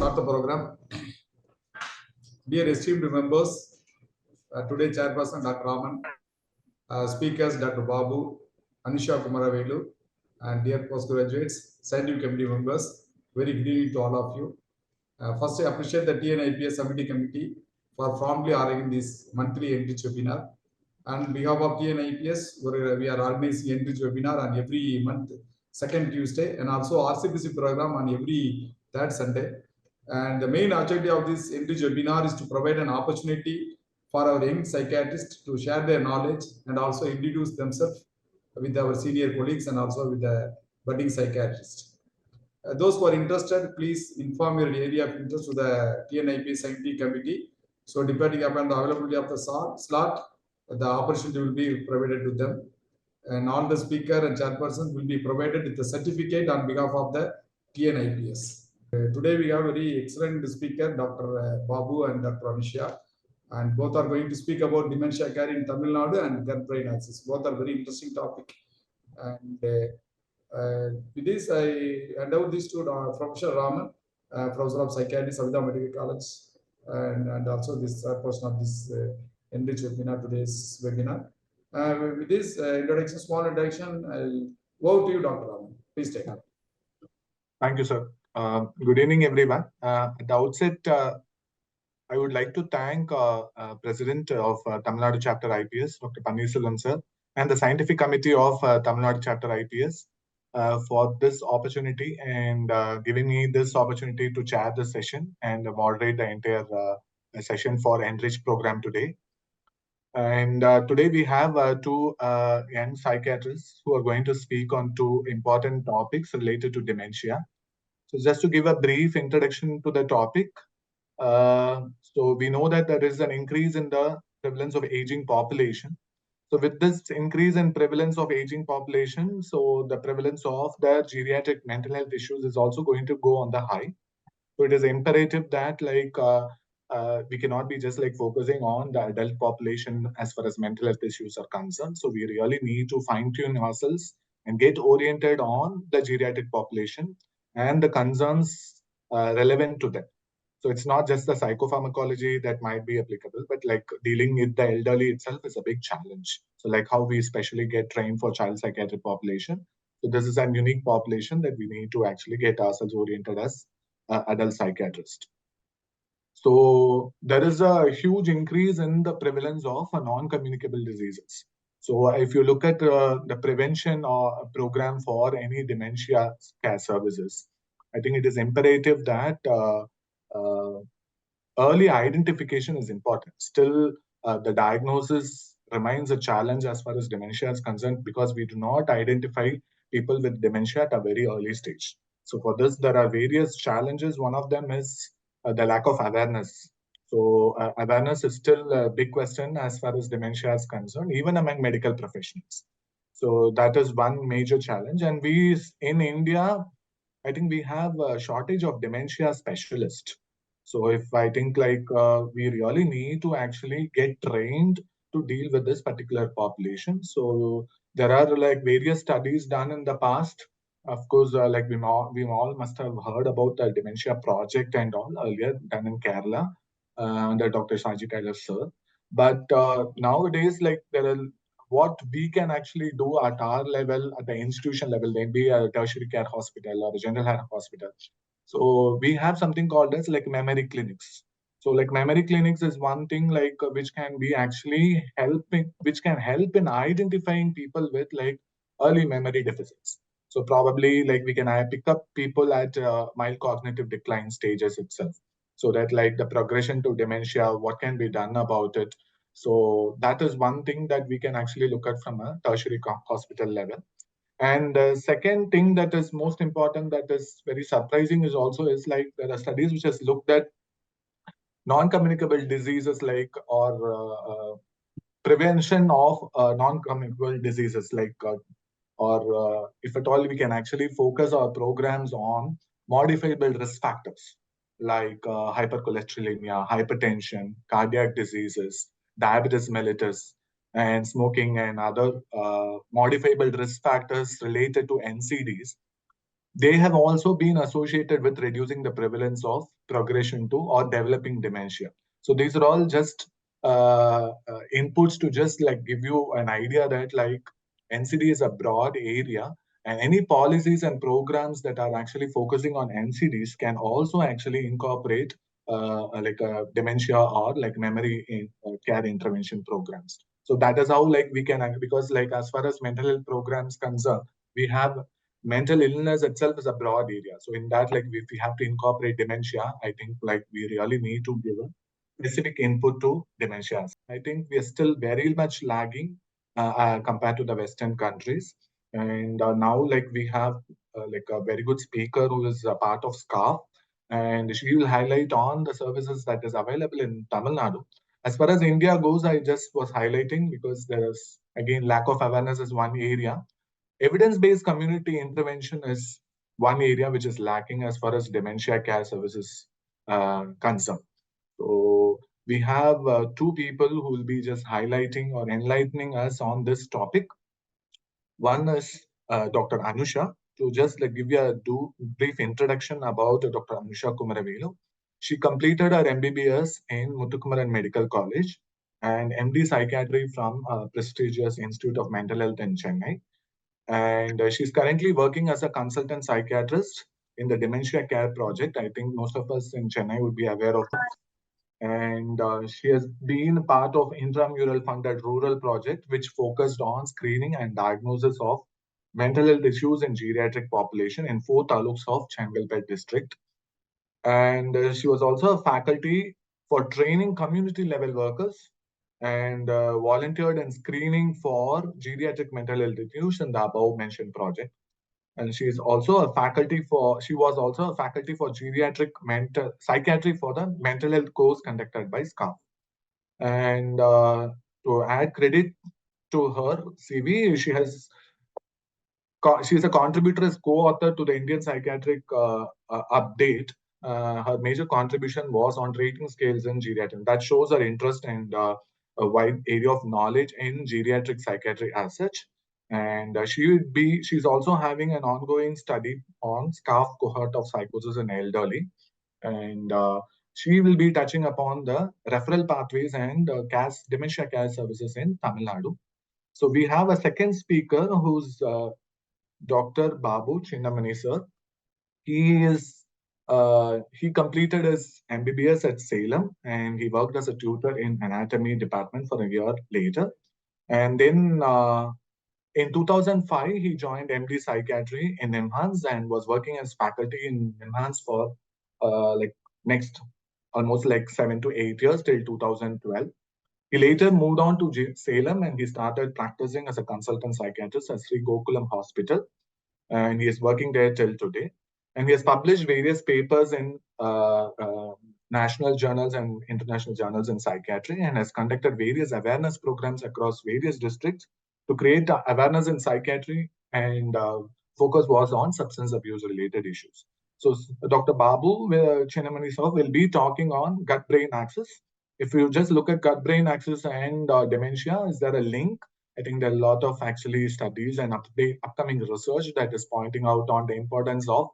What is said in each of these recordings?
start the program. Dear esteemed members, today Chairperson Dr. Raman, speakers Dr. Babu, Anusha Kumaravelu, and dear postgraduates, scientific committee members, very good evening to all of you. First, I appreciate the TNIPS Committee Committee for formally arranging this monthly Enrich webinar. On behalf of TNIPS, we are organizing Enrich webinar on every month, second Tuesday, and also RCPC program on every third Sunday. And the main objective of this Enrich webinar is to provide an opportunity for our young psychiatrists to share their knowledge and also introduce themselves with our senior colleagues and also with the budding psychiatrists. Those who are interested, please inform your area of interest to the TNIP Scientific Committee. So depending upon the availability of the slot, the opportunity will be provided to them. And all the speaker and chairperson will be provided with the certificate on behalf of the TNIPS. Today we have a very excellent speaker, Dr. Babu and Dr. Anusha, and both are going to speak about dementia care in Tamil Nadu and gut-brain axis. Both are very interesting topic. And with this, I hand over this to Professor Raman, Professor of Psychiatry, Savitha Medical College, and also this person of this Enrich webinar, today's webinar. With this introduction, small introduction, I'll over to you, Dr. Raman. Please take it. Thank you, sir. Good evening, everyone. At the outset, I would like to thank President of Tamil Nadu Chapter IPS, Dr. Panneerselvam sir, and the Scientific Committee of Tamil Nadu Chapter IPS for this opportunity and giving me this opportunity to chair the session and moderate the entire session for Enrich program today. And today we have two young psychiatrists who are going to speak on two important topics related to dementia. So just to give a brief introduction to the topic, so we know that there is an increase in the prevalence of aging population. So with this increase in prevalence of aging population, so the prevalence of the geriatric mental health issues is also going to go on the high. So it is imperative that we cannot be just focusing on the adult population as far as mental health issues are concerned. So we really need to fine tune ourselves and get oriented on the geriatric population and the concerns relevant to them. So it's not just the psychopharmacology that might be applicable, but dealing with the elderly itself is a big challenge. So how we especially get trained for child psychiatric population. So this is a unique population that we need to actually get ourselves oriented as adult psychiatrists. So there is a huge increase in the prevalence of non-communicable diseases. So if you look at the prevention or program for any dementia care services, I think it is imperative that early identification is important. Still, the diagnosis remains a challenge as far as dementia is concerned because we do not identify people with dementia at a very early stage. So for this, there are various challenges. One of them is the lack of awareness. So awareness is still a big question as far as dementia is concerned, even among medical professionals. So that is one major challenge. And we in India, I think we have a shortage of dementia specialists. So if I think we really need to actually get trained to deal with this particular population. So there are various studies done in the past. Of course, we all must have heard about the dementia project and all earlier done in Kerala under Dr. Shaji Taylor sir. But nowadays, there are what we can actually do at our level, at the institution level, maybe a tertiary care hospital or a general care hospital. So we have something called as memory clinics. So memory clinics is one thing which can be actually helping, which can help in identifying people with early memory deficits. So probably we can pick up people at mild cognitive decline stages itself. So that the progression to dementia, what can be done about it. So that is one thing that we can actually look at from a tertiary hospital level. And the second thing that is most important, that is very surprising, is also there are studies which has looked at non-communicable diseases or prevention of non-communicable diseases or if at all we can actually focus our programs on modifiable risk factors like hypercholesterolemia, hypertension, cardiac diseases, diabetes mellitus, and smoking and other modifiable risk factors related to NCDs. they have also been associated with reducing the prevalence of progression to or developing dementia. So these are all just inputs to just like give you an idea that like NCD is a broad area, and any policies and programs that are actually focusing on NCDs can also actually incorporate like a dementia or like memory care intervention programs. So that is how like we can, because like as far as mental health programs concerned, we have mental illness itself is a broad area. So in that, like if we have to incorporate dementia, I think like we really need to give a specific input to dementia. I think we are still very much lagging compared to the Western countries. And now like we have like a very good speaker who is a part of SCARF, and she will highlight on the services that is available in Tamil Nadu. As far as India goes, I just was highlighting because there's again lack of awareness is one area. Evidence-based community intervention is one area which is lacking as far as dementia care services concerned. So we have two people who will be just highlighting or enlightening us on this topic. One is Dr. Anusha. To just like give you a brief introduction about Dr. Anusha Kumaravelu. She completed her MBBS in Muthukumaran Medical College and MD Psychiatry from prestigious Institute of Mental Health in Chennai. And she's currently working as a consultant psychiatrist in the Dementia Care Project. I think most of us in Chennai would be aware of it. And she has been part of intramural funded rural project, which focused on screening and diagnosis of mental health issues in geriatric population in 4 taluks of Chengalpet district. And she was also a faculty for training community level workers and volunteered in screening for geriatric mental health issues in the above mentioned project. And she was also a faculty for geriatric mental psychiatry for the mental health course conducted by SCARF. And to add credit to her CV, she's a contributor as co-author to the Indian Psychiatric Update. Her major contribution was on rating scales in geriatric. That shows her interest and a wide area of knowledge in geriatric psychiatry as such. And she's also having an ongoing study on SCARF cohort of psychosis in elderly. And she will be touching upon the referral pathways and dementia care services in Tamil Nadu. So we have a second speaker who's Dr. Babu Chinnamani sir. He completed his MBBS at Salem and he worked as a tutor in anatomy department for a year later. And then in 2005, he joined MD Psychiatry in Enhance and was working as faculty in Enhance for like next almost like 7 to 8 years till 2012. He later moved on to Salem and he started practicing as a consultant psychiatrist at Sri Gokulam Hospital. And he is working there till today. And he has published various papers in national journals and international journals in psychiatry and has conducted various awareness programs across various districts to create awareness in psychiatry, and focus was on substance abuse related issues. So Dr. Babu Chinnamani sir will be talking on gut-brain axis. If you just look at gut-brain axis and dementia, is there a link? I think there are a lot of actually studies and upcoming research that is pointing out on the importance of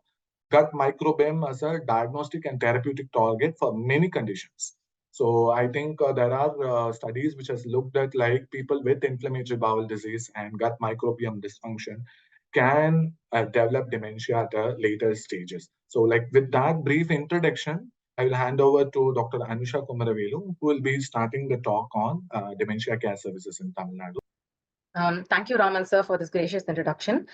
gut microbiome as a diagnostic and therapeutic target for many conditions. So I think there are studies which has looked at like people with inflammatory bowel disease and gut microbiome dysfunction can develop dementia at later stages. So like with that brief introduction, I will hand over to Dr. Anusha Kumaravelu, who will be starting the talk on dementia care services in Tamil Nadu. Thank you, Raman sir, for this gracious introduction.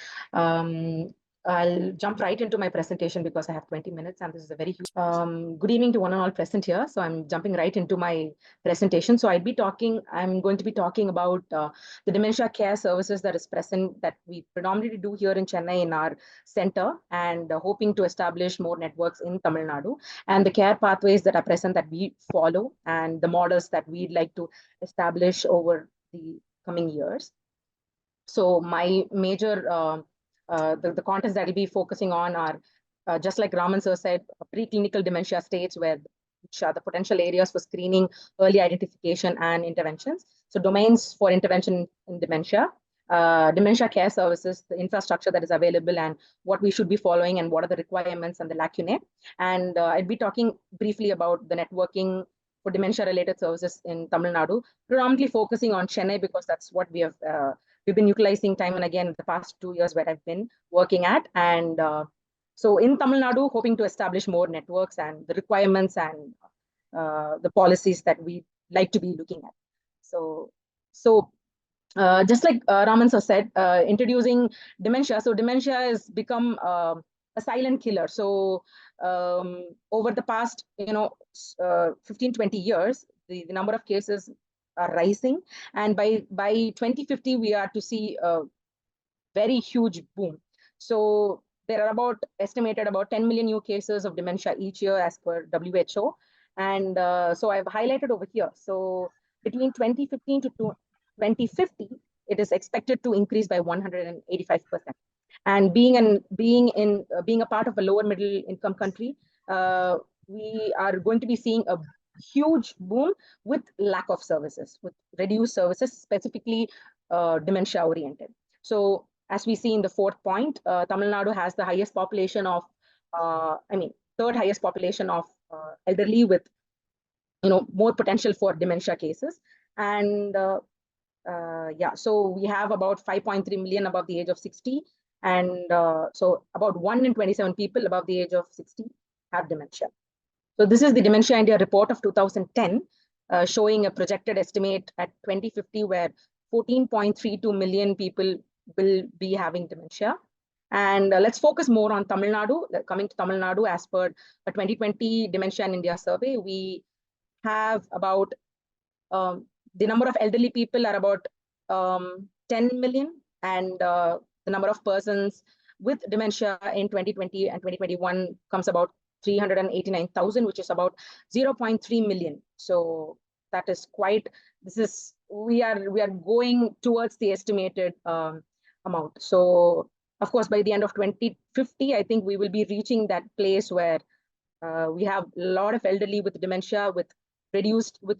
I'll jump right into my presentation because I have 20 minutes and this is a very huge. Good evening to one and all present here. So I'm jumping right into my presentation. So I'm going to be talking about the dementia care services that is present, that we predominantly do here in Chennai in our center, and hoping to establish more networks in Tamil Nadu, and the care pathways that are present that we follow, and the models that we'd like to establish over the coming years. So my major the contents that I'll be focusing on are, just like Raman sir said, preclinical dementia states, which are the potential areas for screening, early identification, and interventions. So domains for intervention in dementia, Dementia Care Services, the infrastructure that is available, and what we should be following, and what are the requirements and the lacunae. And I'll be talking briefly about the networking for dementia-related services in Tamil Nadu, predominantly focusing on Chennai because that's what we've been utilizing time and again in the past 2 years where I've been working at. And so in Tamil Nadu, hoping to establish more networks and the requirements and the policies that we like to be looking at. So just like Raman sir said, introducing dementia. So dementia has become a silent killer. So over the past, 15, 20 years, the number of cases are rising. And by 2050, we are to see a very huge boom. So there are estimated about 10 million new cases of dementia each year as per WHO. And so I've highlighted over here. So between 2015 to 2050, it is expected to increase by 185%. And being a part of a lower middle income country, we are going to be seeing a huge boom with lack of services, with reduced services, specifically dementia oriented. So as we see in the fourth point, Tamil Nadu has the highest population of, third highest population of elderly with, more potential for dementia cases. And so we have about 5.3 million above the age of 60. And so about 1 in 27 people above the age of 60 have dementia. So this is the Dementia India report of 2010, showing a projected estimate at 2050 where 14.32 million people will be having dementia. And let's focus more on Tamil Nadu. Coming to Tamil Nadu, as per a 2020 Dementia in India survey, we have about the number of elderly people are about 10 million, and the number of persons with dementia in 2020 and 2021 comes about 389,000, which is about 0.3 million. So that is we are going towards the estimated amount. So of course, by the end of 2050, I think we will be reaching that place where we have a lot of elderly with dementia, with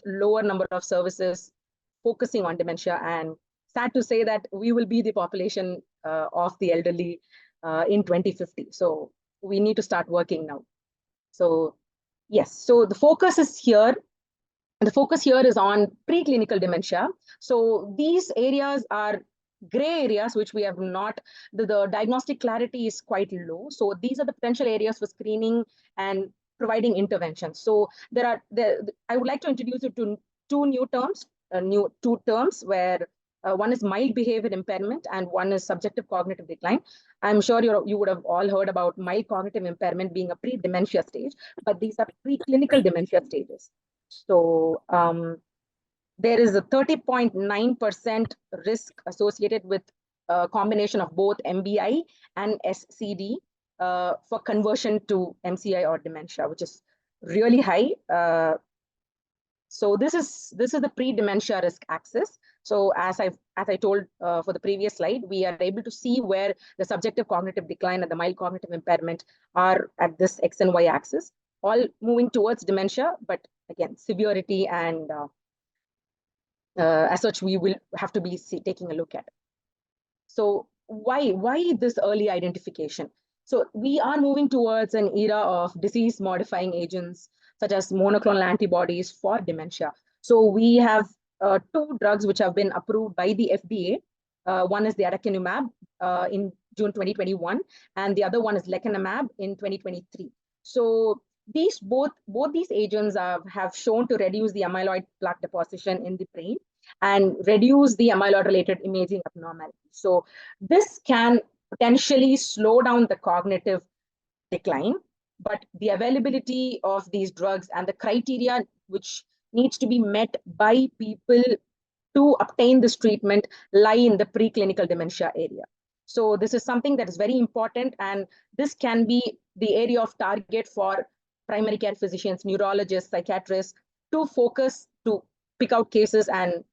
lower number of services, focusing on dementia. And sad to say that we will be the population of the elderly in 2050. So we need to start working now. So yes, so the focus is here. The focus here is on preclinical dementia. So these areas are gray areas, which we have not, the diagnostic clarity is quite low. So these are the potential areas for screening and providing interventions. So I would like to introduce you to two terms where one is mild behavior impairment and one is subjective cognitive decline. I'm sure you would have all heard about mild cognitive impairment being a pre-dementia stage, but these are preclinical dementia stages. So there is a 30.9% risk associated with a combination of both MBI and SCD for conversion to MCI or dementia, which is really high. So this is the pre-dementia risk axis. So as I told for the previous slide, we are able to see where the subjective cognitive decline and the mild cognitive impairment are at this X and Y axis, all moving towards dementia, but again, severity and as such, we will have to be taking a look at it. So why this early identification? So we are moving towards an era of disease-modifying agents, such as monoclonal antibodies for dementia. So we have 2 drugs which have been approved by the FDA. One is the aducanumab in June 2021, and the other one is lecanemab in 2023. So both these agents have shown to reduce the amyloid plaque deposition in the brain and reduce the amyloid-related imaging abnormalities. So this can potentially slow down the cognitive decline, but the availability of these drugs and the criteria which needs to be met by people to obtain this treatment lie in the preclinical dementia area. So this is something that is very important, and this can be the area of target for primary care physicians, neurologists, psychiatrists to focus to pick out cases and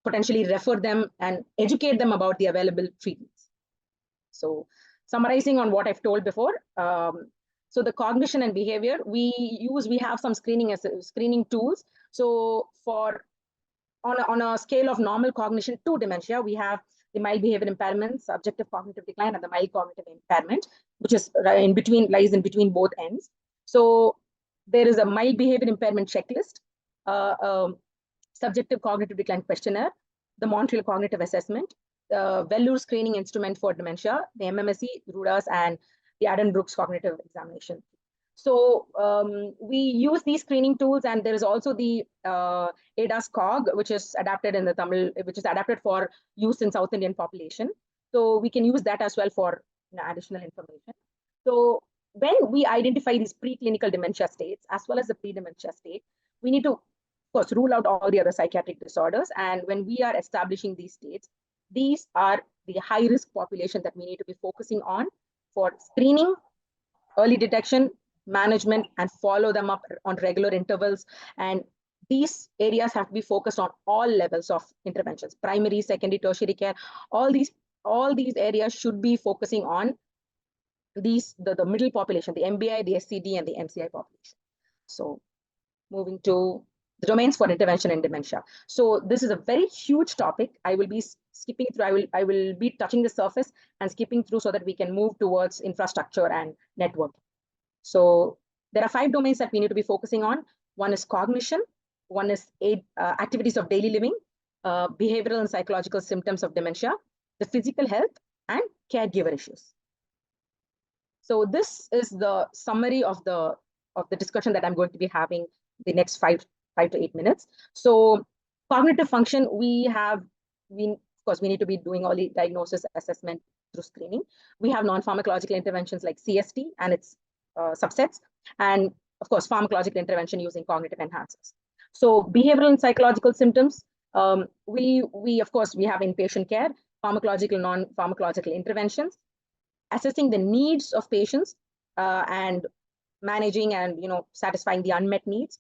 potentially refer them and educate them about the available treatments. So summarizing on what I've told before, so the cognition and behavior, we have some screening tools. So on a scale of normal cognition to dementia, we have the mild behavior impairment, subjective cognitive decline, and the mild cognitive impairment, which is lies in between both ends. So there is a mild behavior impairment checklist, subjective cognitive decline questionnaire, the Montreal Cognitive Assessment, the Velour screening instrument for dementia, the MMSE, RUDAS, and the Addenbrooke's cognitive examination. So we use these screening tools, and there is also the ADAS COG, which is adapted in the Tamil, which is adapted for use in South Indian population. So we can use that as well for additional information. So when we identify these preclinical dementia states as well as the pre-dementia state, we need to, of course, rule out all the other psychiatric disorders. And when we are establishing these states, these are the high-risk population that we need to be focusing on for screening, early detection, management, and follow them up on regular intervals. And these areas have to be focused on all levels of interventions, primary, secondary, tertiary care. All these areas should be focusing on the middle population, the MBI, the SCD, and the MCI population. So moving to the domains for intervention in dementia. So this is a very huge topic. I will be skipping through. I will be touching the surface and skipping through so that we can move towards infrastructure and network. So there are 5 domains that we need to be focusing on. One is cognition, one is activities of daily living, behavioral and psychological symptoms of dementia, the physical health, and caregiver issues. So this is the summary of the discussion that I'm going to be having the next 5 to 8 minutes. So cognitive function, of course, we need to be doing all the diagnosis, assessment through screening. We have non-pharmacological interventions like CST and its subsets, and of course, pharmacological intervention using cognitive enhancers. So behavioral and psychological symptoms, we of course, we have inpatient care, pharmacological, non-pharmacological interventions, assessing the needs of patients and managing and satisfying the unmet needs.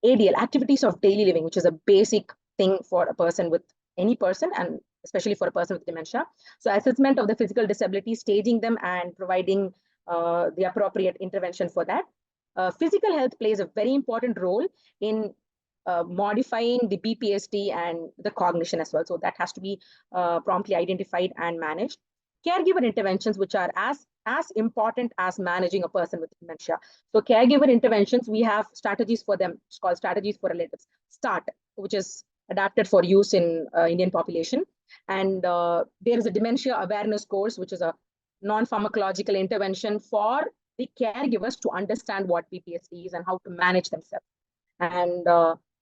ADL, activities of daily living, which is a basic thing for a person with any person, and especially for a person with dementia. So assessment of the physical disability, staging them, and providing the appropriate intervention for that. Physical health plays a very important role in modifying the BPSD and the cognition as well. So that has to be promptly identified and managed. Caregiver interventions, which are as important as managing a person with dementia. So caregiver interventions, we have strategies for them. It's called strategies for relatives. START, which is adapted for use in Indian population. And there is a dementia awareness course, which is a non-pharmacological intervention for the caregivers to understand what BPSD is and how to manage themselves. And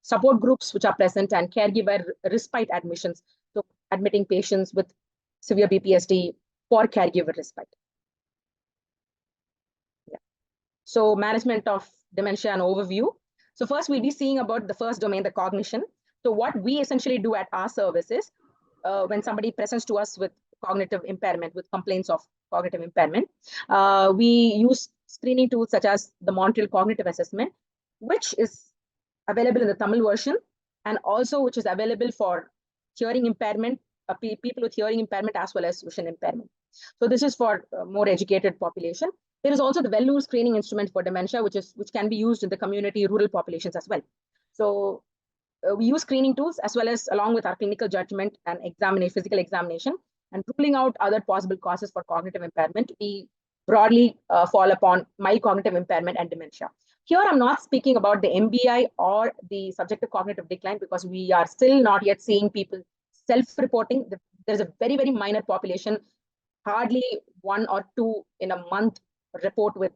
support groups which are present, and caregiver respite admissions. So admitting patients with severe BPSD for caregiver respite. Yeah. So management of dementia and overview. So first we'll be seeing about the first domain, the cognition. So what we essentially do at our services, when somebody presents to us with cognitive impairment, with complaints of cognitive impairment, we use screening tools such as the Montreal Cognitive Assessment, which is available in the Tamil version, and also which is available for hearing impairment, people with hearing impairment as well as vision impairment. So this is for more educated population. There is also the Velour screening instrument for dementia, which can be used in the community rural populations as well. So we use screening tools as well as along with our clinical judgment and physical examination, and ruling out other possible causes for cognitive impairment. We broadly fall upon mild cognitive impairment and dementia. Here, I'm not speaking about the MBI or the subjective cognitive decline because we are still not yet seeing people self-reporting. There's a very, very minor population, hardly 1 or 2 in a month report with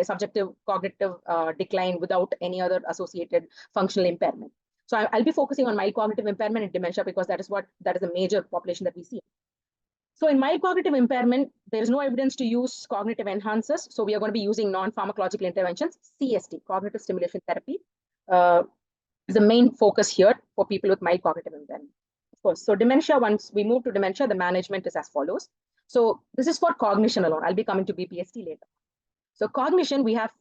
subjective cognitive decline without any other associated functional impairment. So I'll be focusing on mild cognitive impairment and dementia because that is a major population that we see. So in mild cognitive impairment, there is no evidence to use cognitive enhancers. So we are going to be using non-pharmacological interventions, CST, cognitive stimulation therapy, is the main focus here for people with mild cognitive impairment. Of course, so dementia, once we move to dementia, the management is as follows. So this is for cognition alone. I'll be coming to BPSD later. So cognition, we have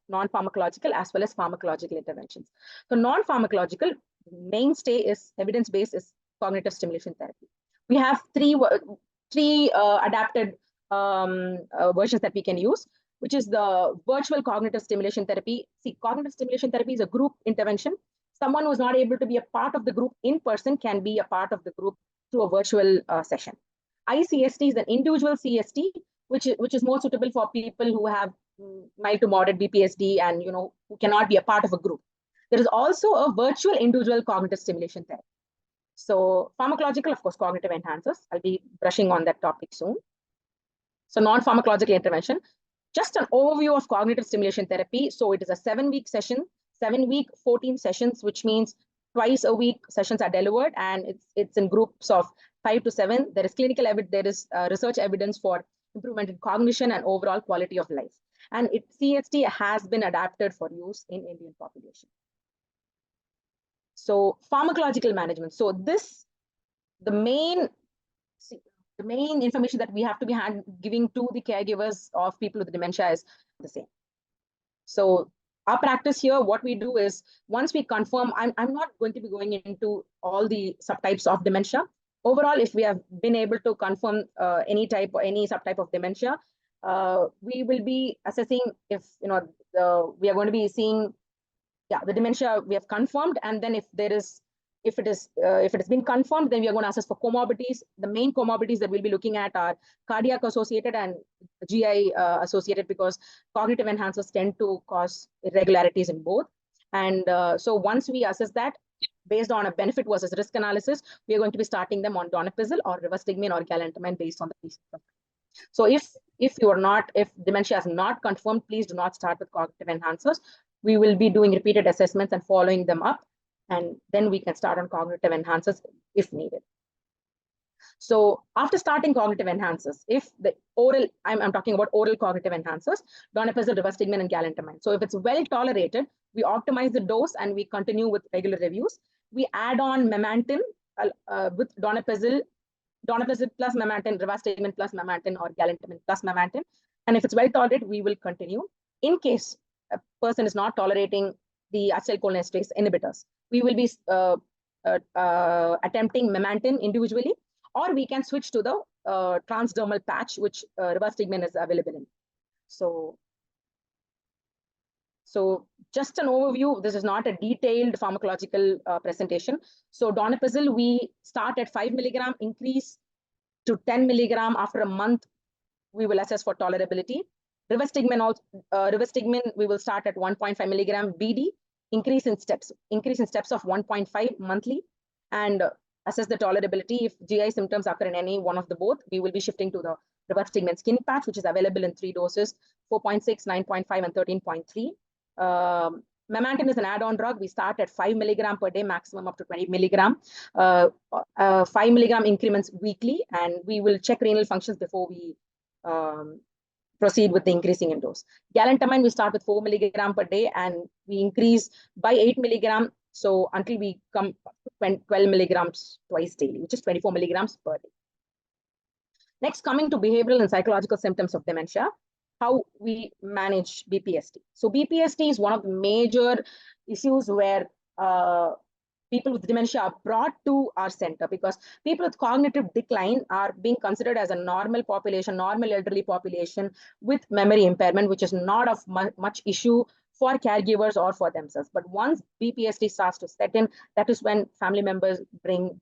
non-pharmacological as well as pharmacological interventions. So non-pharmacological mainstay is evidence-based is cognitive stimulation therapy. We have three adapted versions that we can use, which is the virtual cognitive stimulation therapy. See, cognitive stimulation therapy is a group intervention. Someone who is not able to be a part of the group in person can be a part of the group to a virtual session. ICST is an individual CST, which is more suitable for people who have mild to moderate BPSD and who cannot be a part of a group. There is also a virtual individual cognitive stimulation therapy. So pharmacological, of course, cognitive enhancers. I'll be brushing on that topic soon. So non-pharmacological intervention, just an overview of cognitive stimulation therapy. So it is a 7-week session, 7-week, 14 sessions, which means twice a week sessions are delivered, and it's in groups of 5 to 7. There is clinical evidence, there is research evidence for improvement in cognition and overall quality of life. And CST has been adapted for use in Indian population. So pharmacological management. So the main information that we have to be giving to the caregivers of people with dementia is the same. So our practice here, what we do is, once we confirm, I'm not going to be going into all the subtypes of dementia. Overall, if we have been able to confirm any subtype of dementia, we will be assessing if we are going to be seeing the dementia we have confirmed, and then if it has been confirmed, then we are going to assess for comorbidities. The main comorbidities that we'll be looking at are cardiac associated and GI associated, because cognitive enhancers tend to cause irregularities in both. And so once we assess that, based on a benefit versus risk analysis, we are going to be starting them on donepezil or rivastigmine or galantamine based on the patient profile. So if dementia is not confirmed, please do not start with cognitive enhancers. We will be doing repeated assessments and following them up, and then we can start on cognitive enhancers if needed. So after starting cognitive enhancers, if the oral, I'm talking about oral cognitive enhancers, donepezil, rivastigmine, and galantamine. So if it's well tolerated, we optimize the dose and we continue with regular reviews. We add on memantine with donepezil plus memantine, rivastigmine plus memantine, or galantamine plus memantine. And if it's well tolerated, we will continue. In case a person is not tolerating the acetylcholinesterase inhibitors, we will be attempting memantine individually, or we can switch to the transdermal patch, which rivastigmine is available in. So just an overview. This is not a detailed pharmacological presentation. So donepezil, we start at 5 milligram, increase to 10 milligram after a month. We will assess for tolerability. Rivastigmine, we will start at 1.5 milligram BD, increase in steps of 1.5 monthly, and assess the tolerability. If GI symptoms occur in any one of the both, we will be shifting to the rivastigmine skin patch, which is available in 3 doses, 4.6, 9.5, and 13.3. Memantine is an add-on drug. We start at 5 milligram per day, maximum up to 20 milligram, 5 milligram increments weekly, and we will check renal functions before we proceed with the increasing in dose. Galantamine, we start with 4 milligram per day, and we increase by 8 milligram. So until we come to 12 milligrams twice daily, which is 24 milligrams per day. Next, coming to behavioral and psychological symptoms of dementia, how we manage BPSD. So BPSD is one of the major issues where people with dementia are brought to our center, because people with cognitive decline are being considered as a normal population, normal elderly population with memory impairment, which is not of much issue for caregivers or for themselves. But once BPSD starts to set in, that is when family members bring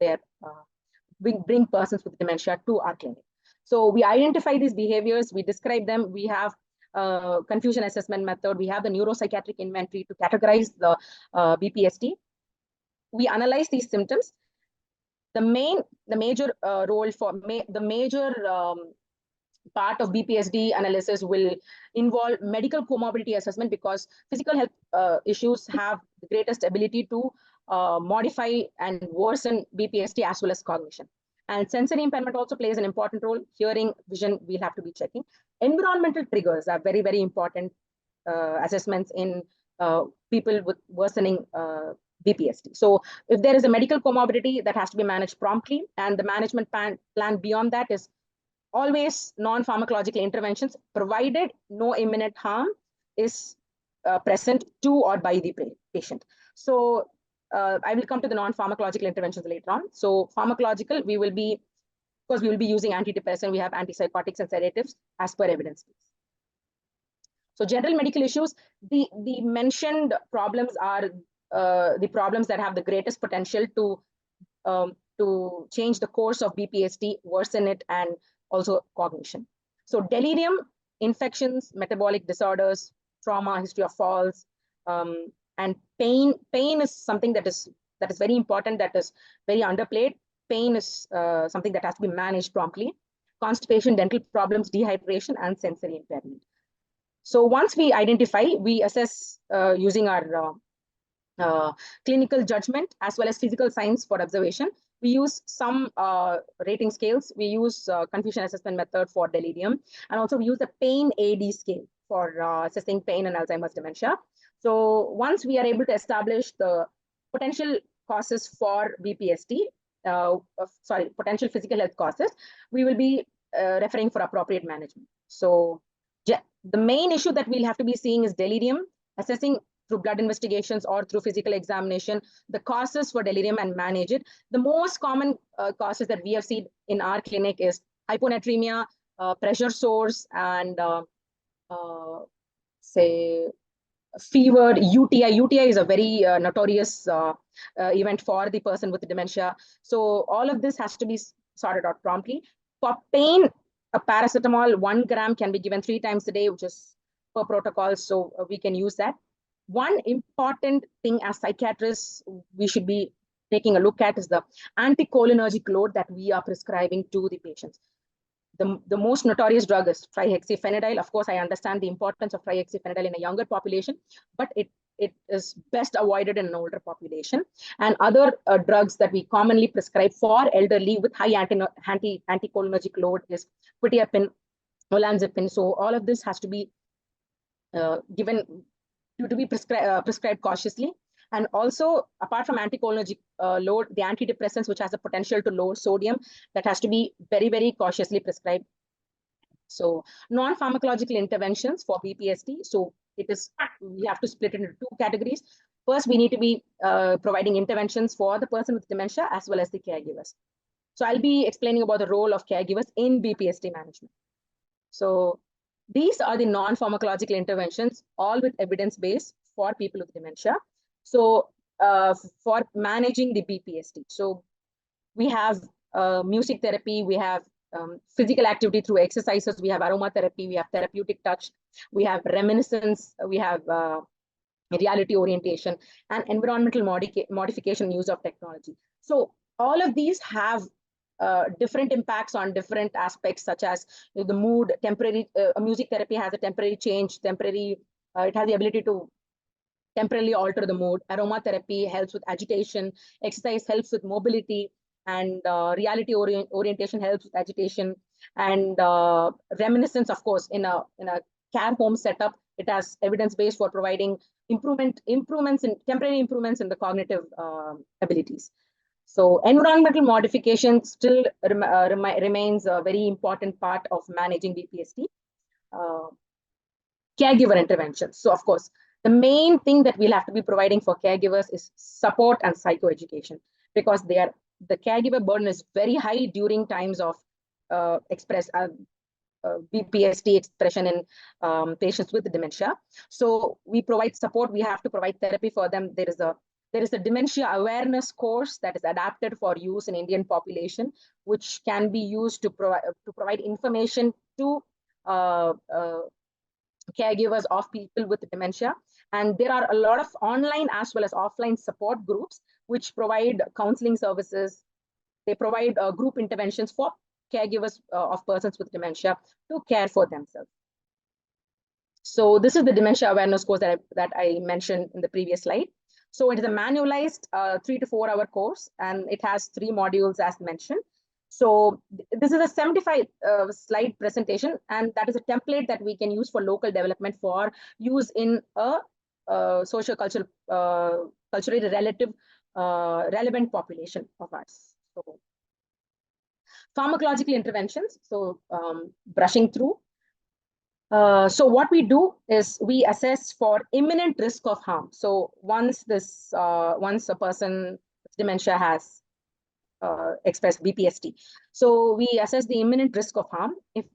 bring persons with dementia to our clinic. So we identify these behaviors, we describe them, we have confusion assessment method, we have the neuropsychiatric inventory to categorize the BPSD. We analyze these symptoms. The major role for the major part of BPSD analysis will involve medical comorbidity assessment, because physical health issues have the greatest ability to modify and worsen BPSD as well as cognition. And sensory impairment also plays an important role. Hearing, vision, we'll have to be checking. Environmental triggers are very, very important assessments in people with worsening BPSD. So if there is a medical comorbidity, that has to be managed promptly, and the management plan beyond that is always non-pharmacological interventions, provided no imminent harm is present to or by the patient. So I will come to the non-pharmacological interventions later on. So pharmacological, we will be using antidepressant, we have antipsychotics and sedatives as per evidence base. So general medical issues, the mentioned problems are the problems that have the greatest potential to to change the course of BPSD, worsen it, and also cognition. So delirium, infections, metabolic disorders, trauma, history of falls, and pain. Pain is something that is very important, that is very underplayed. Pain is something that has to be managed promptly. Constipation, dental problems, dehydration, and sensory impairment. So once we identify, we assess using our clinical judgment as well as physical signs for observation. We use some rating scales. We use confusion assessment method for delirium, and also we use the pain AD scale for assessing pain and Alzheimer's dementia. So once we are able to establish the potential causes for BPSD, potential physical health causes, we will be referring for appropriate management. So the main issue that we'll have to be seeing is delirium, assessing through blood investigations or through physical examination, the causes for delirium and manage it. The most common causes that we have seen in our clinic is hyponatremia, pressure sores, and say fever, UTI. UTI is a very notorious event for the person with dementia. So all of this has to be sorted out promptly. For pain, a paracetamol 1 gram can be given 3 times a day, which is per protocol. So we can use that. One important thing as psychiatrists we should be taking a look at is the anticholinergic load that we are prescribing to the patients. The most notorious drug is trihexyphenidyl. Of course, I understand the importance of trihexyphenidyl in a younger population, but it is best avoided in an older population. And other drugs that we commonly prescribe for elderly with high anticholinergic load is quetiapine, olanzapine. So all of this has to be given to be prescribed cautiously. And also, apart from anticholinergic load, the antidepressants, which has the potential to lower sodium, that has to be very, very cautiously prescribed. So non-pharmacological interventions for BPSD. So we have to split it into 2 categories. First, we need to be providing interventions for the person with dementia as well as the caregivers. So I'll be explaining about the role of caregivers in BPSD management. So these are the non-pharmacological interventions, all with evidence base for people with dementia. So for managing the BPSD, so we have music therapy, we have physical activity through exercises, we have aromatherapy, we have therapeutic touch, we have reminiscence, we have reality orientation, and environmental modification use of technology. So all of these have different impacts on different aspects, such as the mood. Temporary music therapy has a temporary change, it has the ability to temporarily alter the mood. Aromatherapy helps with agitation. Exercise helps with mobility, and reality orientation helps with agitation. And reminiscence, of course, in a care home setup, it has evidence base for providing temporary improvements in the cognitive abilities. So environmental modification still remains a very important part of managing BPSD. Caregiver interventions. So of course, the main thing that we'll have to be providing for caregivers is support and psychoeducation, because the caregiver burden is very high during times of BPSD expression in patients with dementia. So we provide support. We have to provide therapy for them. There is a dementia awareness course that is adapted for use in Indian population, which can be used to provide information to caregivers of people with dementia. And there are a lot of online as well as offline support groups which provide counseling services. They provide group interventions for caregivers of persons with dementia to care for themselves. So this is the dementia awareness course that I mentioned in the previous slide. So it is a manualized 3 to 4 hour course, and it has 3 modules as mentioned. So this is a 75 slide presentation, and that is a template that we can use for local development for use in a culturally relevant population of ours. So pharmacological interventions. So brushing through. So what we do is we assess for imminent risk of harm. So once a person with dementia has expressed BPSD, so we assess the imminent risk of harm. If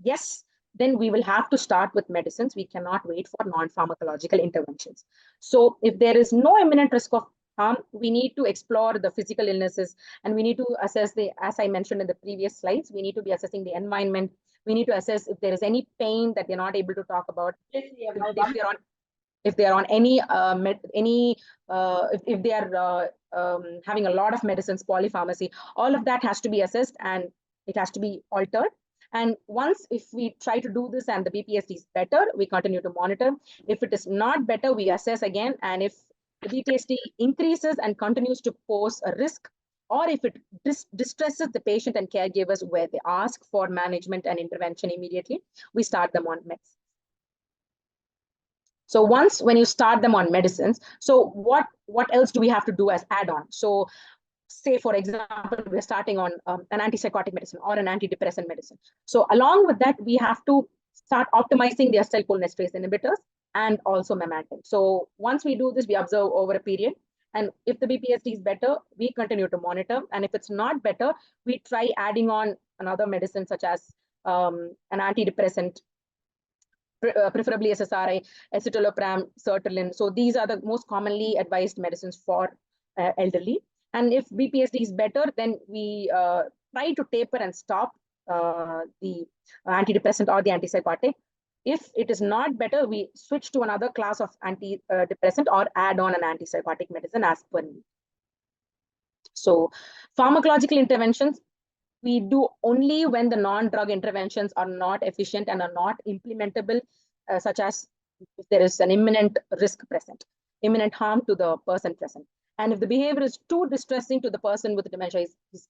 yes, then we will have to start with medicines. We cannot wait for non-pharmacological interventions. So if there is no imminent risk of harm, we need to explore the physical illnesses, and we need to assess as I mentioned in the previous slides, we need to be assessing the environment. We need to assess if there is any pain that they're not able to talk about. If they are on any if they are having a lot of medicines, polypharmacy, all of that has to be assessed and it has to be altered. And once, if we try to do this and the BPSD is better, we continue to monitor. If it is not better, we assess again. And if the BPSD increases and continues to pose a risk, or if it distresses the patient and caregivers where they ask for management and intervention immediately, we start them on meds. So once when you start them on medicines, so what else do we have to do as add-on? So say, for example, we're starting on an antipsychotic medicine or an antidepressant medicine. So along with that, we have to start optimizing the acetylcholinesterase inhibitors and also memantine. So once we do this, we observe over a period. And if the BPSD is better, we continue to monitor. And if it's not better, we try adding on another medicine such as an antidepressant, preferably SSRI, escitalopram, sertraline. So these are the most commonly advised medicines for elderly. And if BPSD is better, then we try to taper and stop the antidepressant or the antipsychotic. If it is not better, we switch to another class of antidepressant or add on an antipsychotic medicine as per need. So pharmacological interventions, we do only when the non-drug interventions are not efficient and are not implementable, such as if there is an imminent risk present, imminent harm to the person present. And if the behavior is too distressing to the person with dementia, he's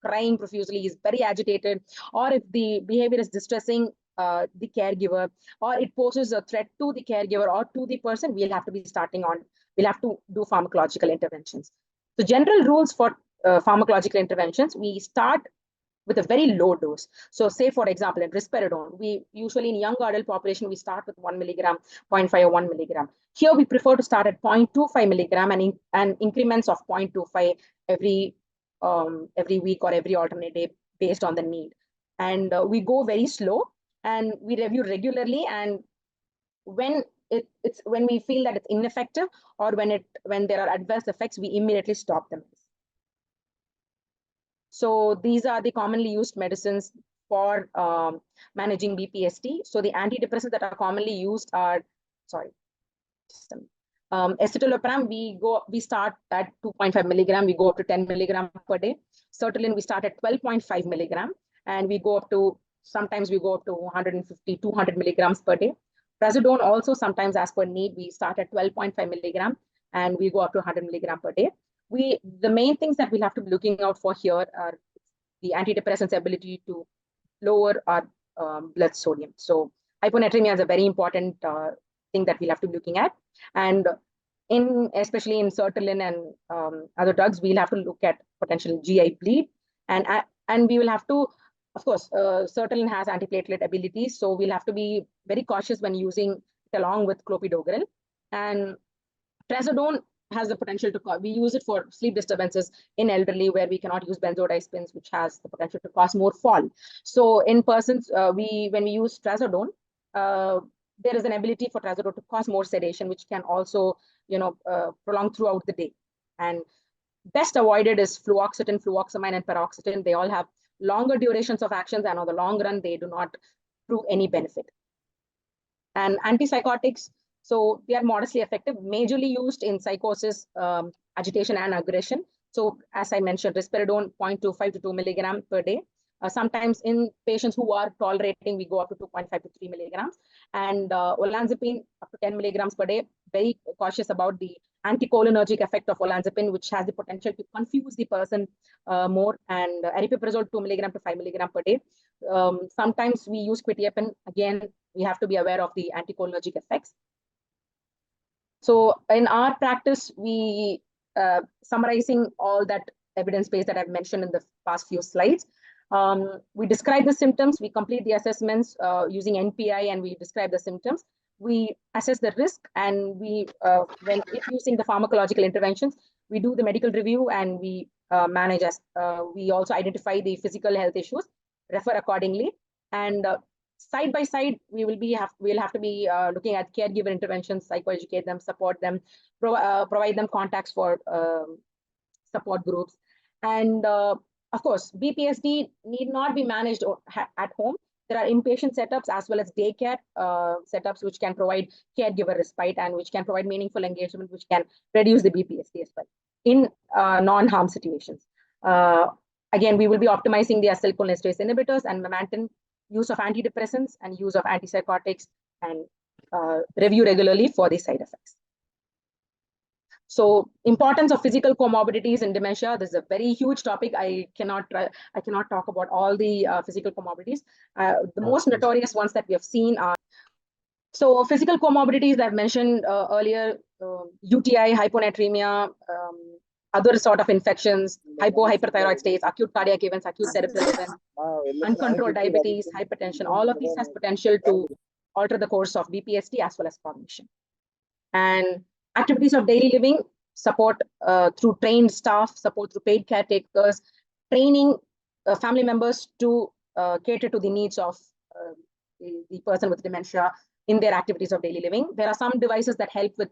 crying profusely, he's very agitated, or if the behavior is distressing the caregiver, or it poses a threat to the caregiver or to the person, we'll have to do pharmacological interventions. So general rules for pharmacological interventions, we start with a very low dose. So say, for example, in risperidone, we usually in young adult population, we start with 1 milligram, 0.5 or 1 milligram. Here we prefer to start at 0.25 milligram and increments of 0.25 every week or every alternate day based on the need. And we go very slow and we review regularly. And when when we feel that it's ineffective or when there are adverse effects, we immediately stop them. So these are the commonly used medicines for managing BPSD. So the antidepressants that are commonly used are, escitalopram, we start at 2.5 milligram, we go up to 10 milligram per day. Sertraline, we start at 12.5 milligram, and we go up to, sometimes we go up to 150, 200 milligrams per day. Trazodone also, sometimes as per need, we start at 12.5 milligram, and we go up to 100 milligram per day. The main things that we'll have to be looking out for here are the antidepressants' ability to lower our blood sodium. So hyponatremia is a very important thing that we'll have to be looking at. And especially in sertraline and other drugs, we'll have to look at potential GI bleed. And we will have to, of course, sertraline has antiplatelet abilities, so we'll have to be very cautious when using it along with clopidogrel. And trazodone has the potential to cause, we use it for sleep disturbances in elderly where we cannot use benzodiazepines, which has the potential to cause more fall. So in persons, when we use trazodone, there is an ability for trazodone to cause more sedation, which can also, prolong throughout the day. And best avoided is fluoxetine, fluoxamine, and paroxetine. They all have longer durations of actions, and on the long run, they do not prove any benefit. And antipsychotics, so they are modestly effective, majorly used in psychosis, agitation, and aggression. So as I mentioned, risperidone 0.25 to 2 milligram per day. Sometimes in patients who are tolerating, we go up to 2.5 to 3 milligrams. And olanzapine up to 10 milligrams per day. Very cautious about the anticholinergic effect of olanzapine, which has the potential to confuse the person more. And aripiprazole 2 milligram to 5 milligram per day. Sometimes we use quetiapine. Again, we have to be aware of the anticholinergic effects. So in our practice, we summarizing all that evidence base that I've mentioned in the past few slides. We describe the symptoms, we complete the assessments using NPI, and we describe the symptoms. We assess the risk, and if using the pharmacological interventions, we do the medical review, and we manage we also identify the physical health issues, refer accordingly. And side by side, we'll have to be looking at caregiver interventions, psychoeducate them, support them, provide them contacts for support groups. And of course, BPSD need not be managed at home. There are inpatient setups as well as daycare setups which can provide caregiver respite and which can provide meaningful engagement, which can reduce the BPSD as well in non-harm situations. Again, we will be optimizing the acetylcholinesterase inhibitors and memantine, use of antidepressants and use of antipsychotics, and review regularly for the side effects. So, importance of physical comorbidities in dementia. This is a very huge topic. I cannot talk about all the physical comorbidities. The most notorious ones that we have seen are, so physical comorbidities that I've mentioned earlier, UTI, hyponatremia, other sort of infections, hyperthyroid states, acute cardiac events, acute cerebral events, uncontrolled diabetes, hypertension. All of these has potential to alter the course of BPSD as well as cognition. And activities of daily living, support through trained staff, support through paid caretakers, training family members to cater to the needs of the person with dementia in their activities of daily living. There are some devices that help with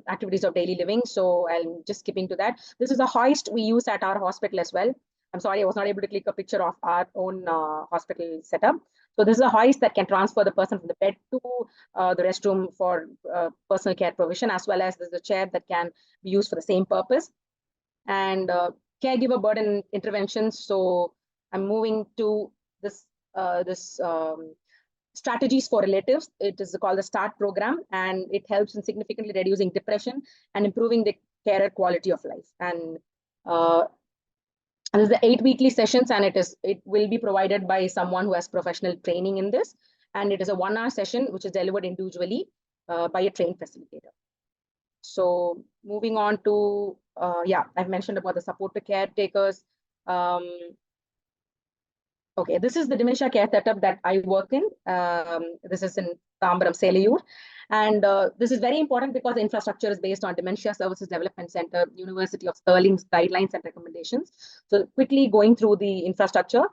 activities of daily living, so I'm just skipping to that. This is a hoist we use at our hospital as well. I'm sorry, I was not able to click a picture of our own hospital setup. So this is a hoist that can transfer the person from the bed to the restroom for personal care provision, as well as there's a chair that can be used for the same purpose. And caregiver burden interventions. So I'm moving to this strategies for relatives. It is called the START program, and it helps in significantly reducing depression and improving the carer quality of life. And there's the 8 weekly sessions, and it will be provided by someone who has professional training in this. And it is a 1-hour session, which is delivered individually by a trained facilitator. So moving on to, I've mentioned about the support to caretakers. Okay, this is the dementia care setup that I work in. This is in Tambaram, Selayur. And this is very important because the infrastructure is based on Dementia Services Development Center, University of Sterling's guidelines and recommendations. So quickly going through the infrastructure.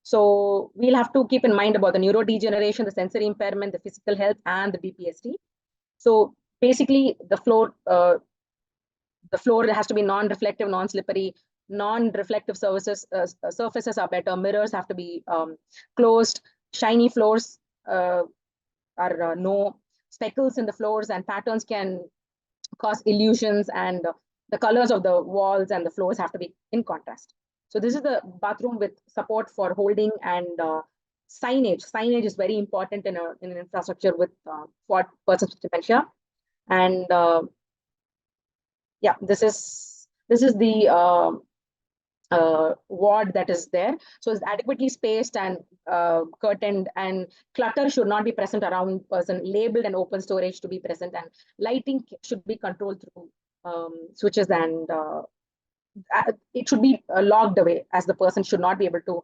So we'll have to keep in mind about the neurodegeneration, the sensory impairment, the physical health, and the BPSD. So basically, the floor has to be non-reflective, non-slippery. Non-reflective surfaces are better. Mirrors have to be closed. Shiny floors are no. Speckles in the floors and patterns can cause illusions, and the colors of the walls and the floors have to be in contrast. So this is the bathroom with support for holding and signage. Signage is very important in an infrastructure with for persons with dementia. And this is the ward that is there. So it's adequately spaced and curtained, and clutter should not be present around person. Labeled and open storage to be present, and lighting should be controlled through switches, and it should be locked away, as the person should not be able to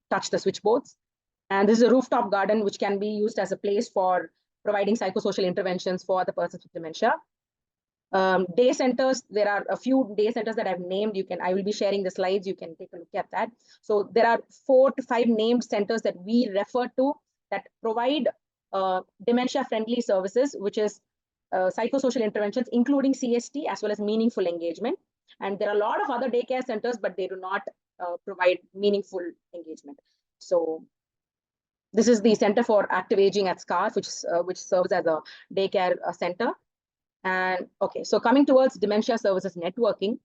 touch the switchboards. And this is a rooftop garden which can be used as a place for providing psychosocial interventions for the persons with dementia. Day centers, there are a few day centers that I've named. I will be sharing the slides. You can take a look at that. So there are 4 to 5 named centers that we refer to that provide dementia-friendly services, which is psychosocial interventions, including CST, as well as meaningful engagement. And there are a lot of other daycare centers, but they do not provide meaningful engagement. So this is the Center for Active Aging at SCARF, which serves as a daycare center. And okay, so coming towards dementia services networking,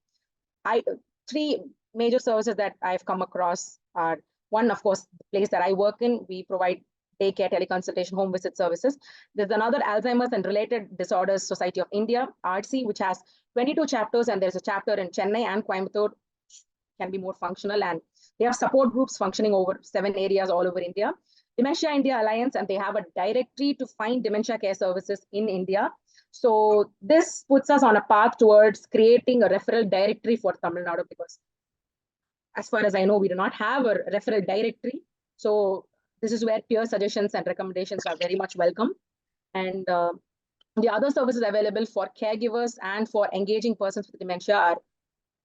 3 major services that I've come across are, one, of course, the place that I work in, we provide daycare, teleconsultation, home visit services. There's another Alzheimer's and Related Disorders Society of India, ARDSI, which has 22 chapters, and there's a chapter in Chennai and Coimbatore, can be more functional, and they have support groups functioning over 7 areas all over India. Dementia India Alliance, and they have a directory to find dementia care services in India. So this puts us on a path towards creating a referral directory for Tamil Nadu, because as far as I know, we do not have a referral directory. So this is where peer suggestions and recommendations are very much welcome. And the other services available for caregivers and for engaging persons with dementia are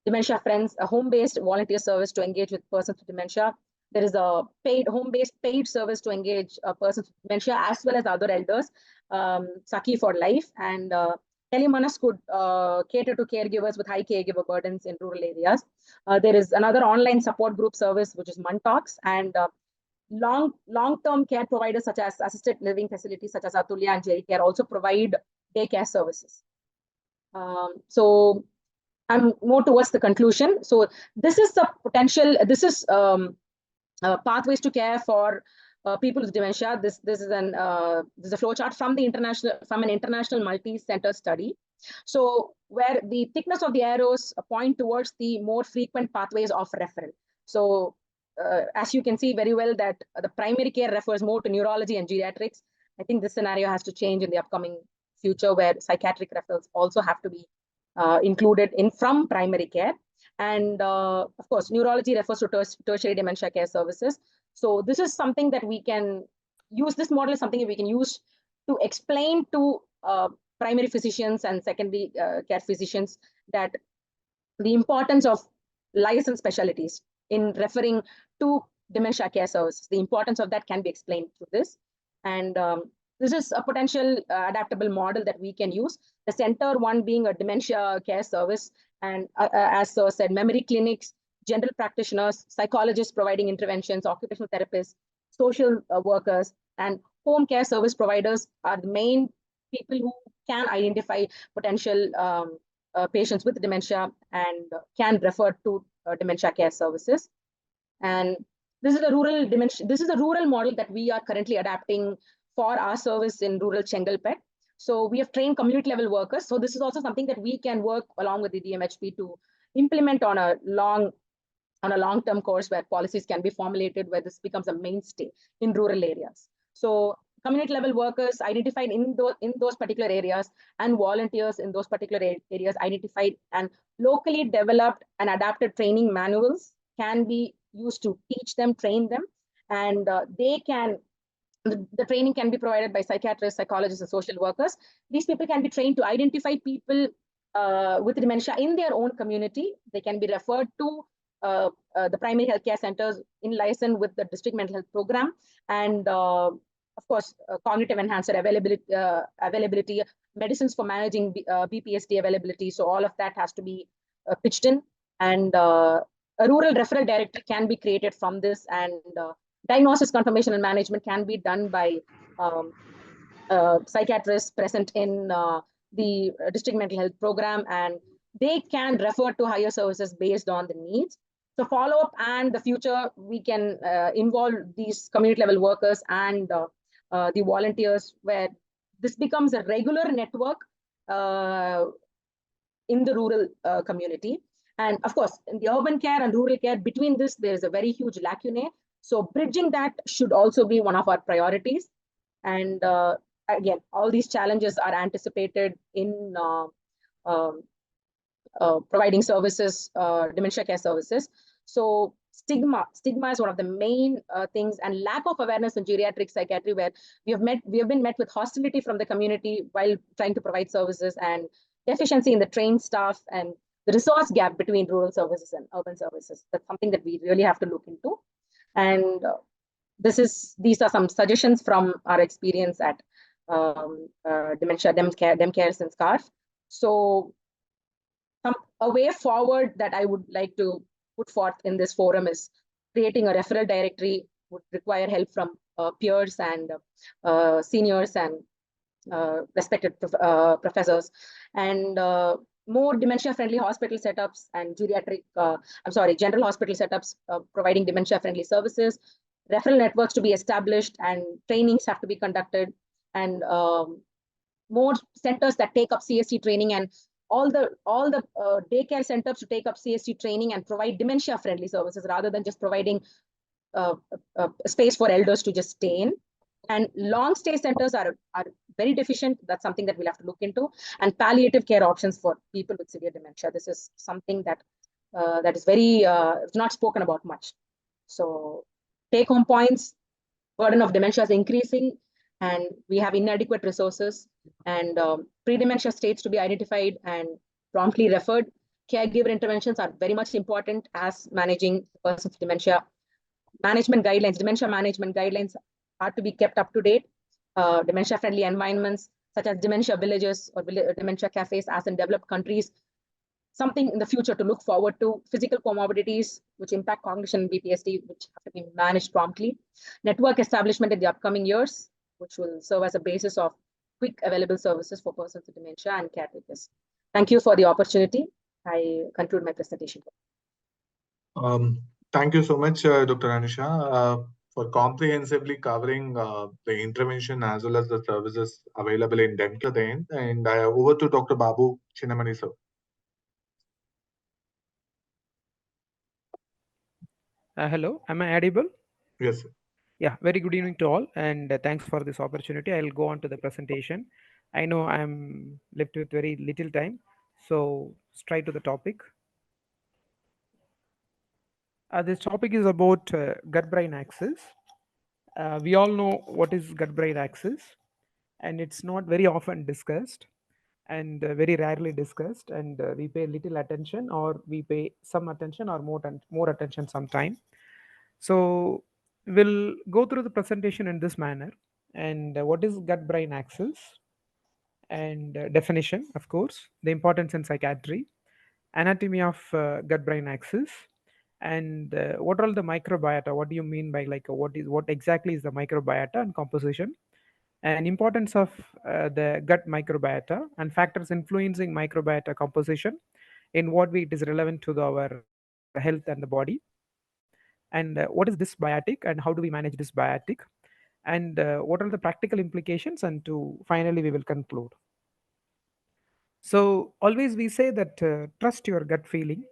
Dementia Friends, a home-based volunteer service to engage with persons with dementia. There is a home-based paid service to engage persons with dementia as well as other elders, Saki for Life, and Telemanas could cater to caregivers with high caregiver burdens in rural areas. There is another online support group service, which is Muntalks, and long-term care providers such as assisted living facilities such as Atulya and Jerry Care also provide daycare services. So I'm more towards the conclusion. So this is the potential. This is pathways to care for people with dementia. This is a flowchart from an international multi-center study. So where the thickness of the arrows point towards the more frequent pathways of referral. So as you can see very well that the primary care refers more to neurology and geriatrics. I think this scenario has to change in the upcoming future, where psychiatric referrals also have to be included from primary care. And of course, neurology refers to tertiary dementia care services. So this is something that we can use. This model is something that we can use to explain to primary physicians and secondary care physicians that the importance of licensed specialties in referring to dementia care services. The importance of that can be explained through this. And this is a potential adaptable model that we can use. The center one being a dementia care service, and as Sir said, memory clinics, general practitioners, psychologists providing interventions, occupational therapists, social workers, and home care service providers are the main people who can identify potential patients with dementia and can refer to dementia care services. And this is a rural dementia. This is a rural model that we are currently adapting for our service in rural Chengalpet. So we have trained community level workers. So this is also something that we can work along with the DMHP to implement on a long-term course, where policies can be formulated, where this becomes a mainstay in rural areas. So community level workers identified in those particular areas, and volunteers in those particular areas identified, and locally developed and adapted training manuals can be used to teach them, train them, and the training can be provided by psychiatrists, psychologists, and social workers. These people can be trained to identify people with dementia in their own community. They can be referred to the primary healthcare centers in liaison with the district mental health program, and of course, cognitive enhancer availability, medicines for managing BPSD availability. So all of that has to be pitched in, and a rural referral directory can be created from this, and diagnosis, confirmation, and management can be done by psychiatrists present in the district mental health program, and they can refer to higher services based on the needs. So follow-up and the future, we can involve these community level workers and the volunteers, where this becomes a regular network in the rural community. And of course, in the urban care and rural care, between this, there is a very huge lacunae. So bridging that should also be one of our priorities. And again, all these challenges are anticipated in providing services, dementia care services. So stigma is one of the main things, and lack of awareness in geriatric psychiatry, where we have been met with hostility from the community while trying to provide services, and deficiency in the trained staff, and the resource gap between rural services and urban services. That's something that we really have to look into. And these are some suggestions from our experience at Dementia, Demcares, and SCARF. So a way forward that I would like to put forth in this forum is creating a referral directory. Would require help from peers and seniors and respected professors, and more dementia-friendly hospital setups and general hospital setups providing dementia-friendly services, referral networks to be established, and trainings have to be conducted, and more centers that take up CST training, and all the daycare centers to take up CST training and provide dementia-friendly services rather than just providing a space for elders to just stay in. And long stay centers are very deficient. That's something that we'll have to look into. And palliative care options for people with severe dementia. This is something that that is very not spoken about much. So take-home points: burden of dementia is increasing, and we have inadequate resources, and pre-dementia states to be identified and promptly referred. Caregiver interventions are very much important as managing persons with dementia. management guidelines, dementia management guidelines are to be kept up to date. Dementia-friendly environments such as dementia villages or dementia cafes as in developed countries, something in the future to look forward to. Physical comorbidities which impact cognition and BPSD, which have to be managed promptly. Network establishment in the upcoming years, which will serve as a basis of quick available services for persons with dementia and caregivers. Thank you for the opportunity. I conclude my presentation. Thank you so much, Dr. Anusha, for comprehensively covering the intervention as well as the services available in Demcares. And over to Dr. Babu Chinnamani, sir. Hello, am I audible? Yes, sir. Yeah, very good evening to all, and thanks for this opportunity. I'll go on to the presentation. I know I'm left with very little time, so straight to the topic. This topic is about gut-brain axis. We all know what is gut-brain axis, and it's not very often discussed and very rarely discussed, and we pay little attention, or we pay some attention or more attention sometime. So we'll go through the presentation in this manner. And what is gut-brain axis? And definition, of course, the importance in psychiatry, anatomy of gut-brain axis, and what are all the microbiota? What do you mean by like what exactly is the microbiota and composition? And importance of the gut microbiota and factors influencing microbiota composition, in what way it is relevant to our health and the body, and what is dysbiotic and how do we manage dysbiotic, and what are the practical implications, and finally we will conclude. So always we say that trust your gut feeling,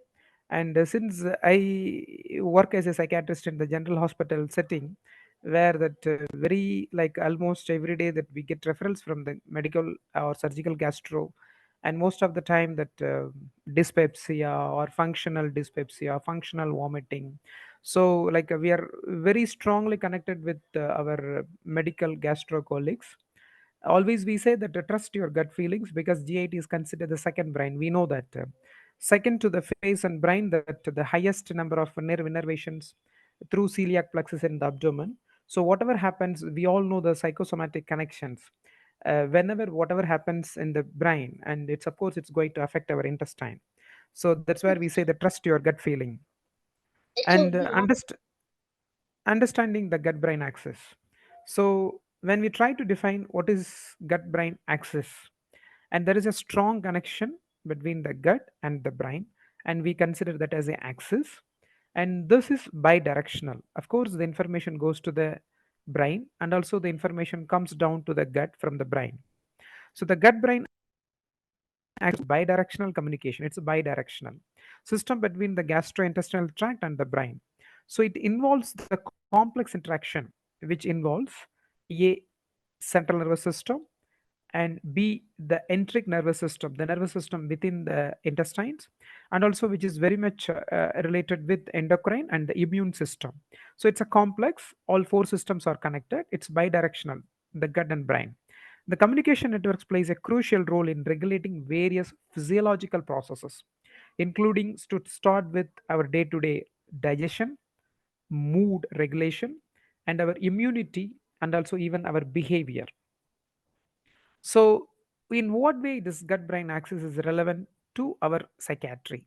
and since I work as a psychiatrist in the general hospital setting, where that very like almost every day that we get referrals from the medical or surgical gastro, and most of the time that dyspepsia or functional dyspepsia, functional vomiting. So like we are very strongly connected with our medical gastro colleagues. Always we say that trust your gut feelings, because GIT is considered the second brain. We know that second to the face and brain, that the highest number of nerve innervations through celiac plexus in the abdomen. So whatever happens, we all know the psychosomatic connections. Whenever whatever happens in the brain, and it's of course it's going to affect our intestine. So that's where we say the trust your gut feeling. And understanding the gut brain axis. So when we try to define what is gut brain axis, and there is a strong connection between the gut and the brain, and we consider that as an axis, and this is bidirectional. Of course the information goes to the brain, and also the information comes down to the gut from the brain. So the gut brain bidirectional communication. It's a bidirectional system between the gastrointestinal tract and the brain. So it involves the complex interaction, which involves A, central nervous system, and B, the enteric nervous system, the nervous system within the intestines, and also which is very much related with endocrine and the immune system. So it's a complex, all four systems are connected, it's bidirectional, the gut and brain. The communication networks plays a crucial role in regulating various physiological processes, including to start with our day-to-day digestion, mood regulation, and our immunity, and also even our behavior. So in what way this gut-brain axis is relevant to our psychiatry?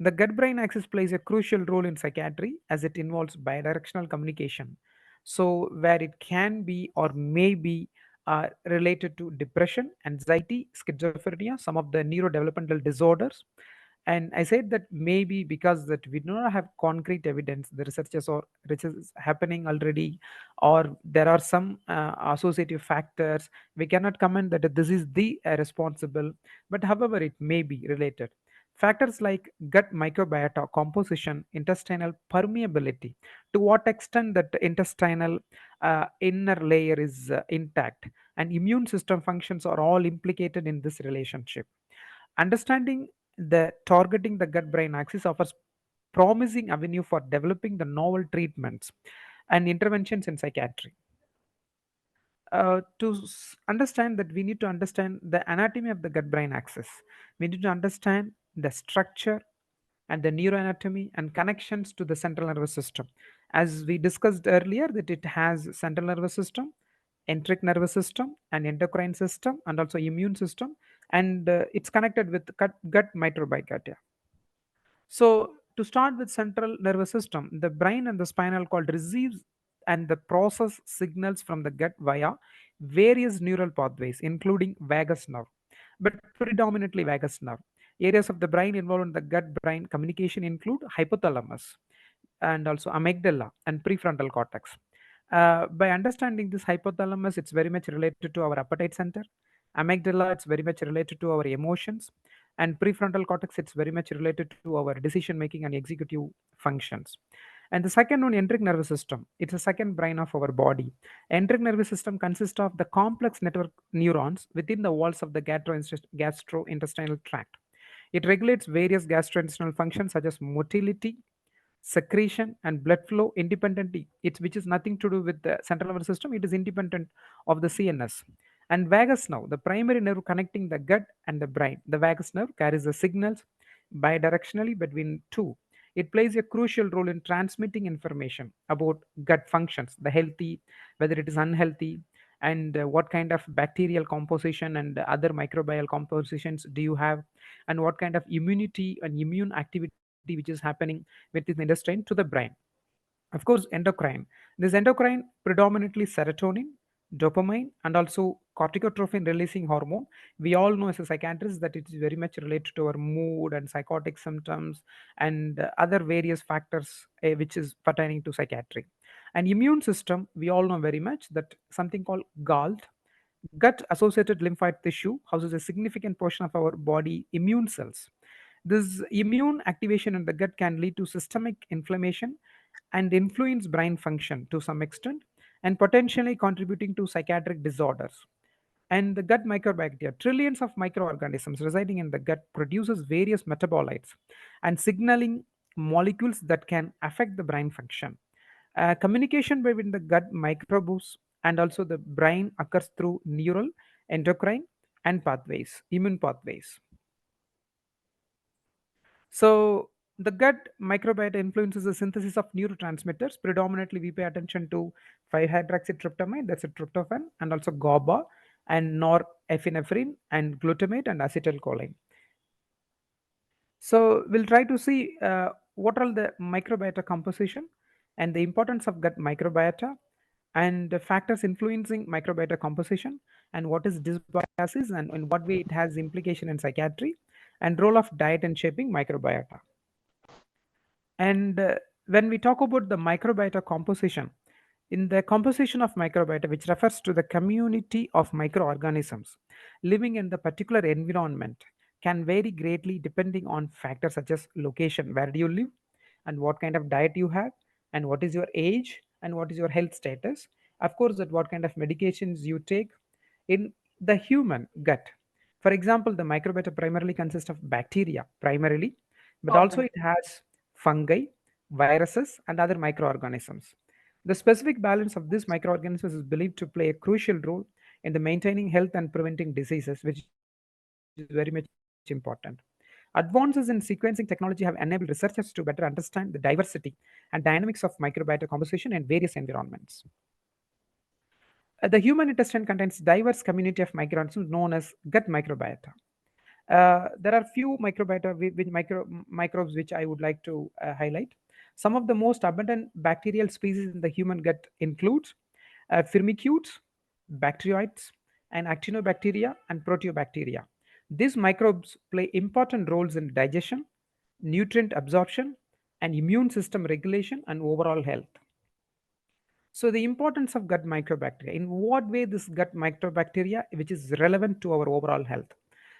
The gut-brain axis plays a crucial role in psychiatry as it involves bidirectional communication. So where it can be or may be related to depression, anxiety, schizophrenia, some of the neurodevelopmental disorders. And I said that maybe because that we do not have concrete evidence, the researches or research is happening already, or there are some associative factors. We cannot comment that this is the responsible, but however it may be related. Factors like gut microbiota composition, intestinal permeability, to what extent that intestinal inner layer is intact, and immune system functions are all implicated in this relationship. Understanding the targeting the gut brain axis offers promising avenue for developing the novel treatments and interventions in psychiatry. To understand that, we need to understand the anatomy of the gut brain axis. We need to understand the structure and the neuroanatomy and connections to the central nervous system. As we discussed earlier, that it has central nervous system, enteric nervous system, and endocrine system, and also immune system, and it's connected with gut microbiota. So to start with central nervous system, the brain and the spinal cord receives and the process signals from the gut via various neural pathways, including vagus nerve, but predominantly vagus nerve. Areas of the brain involved in the gut-brain communication include hypothalamus and also amygdala and prefrontal cortex. By understanding this hypothalamus, it's very much related to our appetite center. Amygdala, it's very much related to our emotions, and prefrontal cortex, it's very much related to our decision making and executive functions. And the second one, enteric nervous system, it's the second brain of our body. Enteric nervous system consists of the complex network neurons within the walls of the gastrointestinal tract. It regulates various gastrointestinal functions such as motility, secretion, and blood flow independently. It's which is nothing to do with the central nervous system. It is independent of the CNS. And vagus nerve, the primary nerve connecting the gut and the brain. The vagus nerve carries the signals bidirectionally between two. It plays a crucial role in transmitting information about gut functions, the healthy, whether it is unhealthy, and what kind of bacterial composition and other microbial compositions do you have, and what kind of immunity and immune activity which is happening within the intestine to the brain. Of course, endocrine. This endocrine predominantly serotonin, dopamine, and also corticotrophin releasing hormone. We all know as a psychiatrist that it is very much related to our mood and psychotic symptoms and other various factors which is pertaining to psychiatry. And immune system, we all know very much that something called GALT, gut associated lymphoid tissue, houses a significant portion of our body immune cells. This immune activation in the gut can lead to systemic inflammation and influence brain function to some extent, and potentially contributing to psychiatric disorders. And the gut microbiota, trillions of microorganisms residing in the gut produces various metabolites and signaling molecules that can affect the brain function. Communication between the gut microbes and also the brain occurs through neural, endocrine, and pathways, immune pathways. So the gut microbiota influences the synthesis of neurotransmitters. Predominantly, we pay attention to 5-hydroxytryptamine, that's a tryptophan, and also GABA, and norepinephrine, and glutamate, and acetylcholine. So we'll try to see what are the microbiota composition and the importance of gut microbiota and the factors influencing microbiota composition, and what is dysbiosis and in what way it has implication in psychiatry, and role of diet in shaping microbiota. And when we talk about the microbiota composition, in the composition of microbiota, which refers to the community of microorganisms living in the particular environment, can vary greatly depending on factors such as location, where do you live, and what kind of diet you have, and what is your age, and what is your health status. Of course, that what kind of medications you take. In the human gut, for example, the microbiota primarily consists of bacteria, primarily, but also it has fungi, viruses, and other microorganisms. The specific balance of these microorganisms is believed to play a crucial role in the maintaining health and preventing diseases, which is very much important. Advances in sequencing technology have enabled researchers to better understand the diversity and dynamics of microbiota composition in various environments. The human intestine contains diverse community of microorganisms known as gut microbiota. There are few microbes which I would like to highlight. Some of the most abundant bacterial species in the human gut includes firmicutes, bacteroids, and actinobacteria and proteobacteria. These microbes play important roles in digestion, nutrient absorption, and immune system regulation and overall health. So the importance of gut microbacteria, in what way this gut microbacteria, which is relevant to our overall health.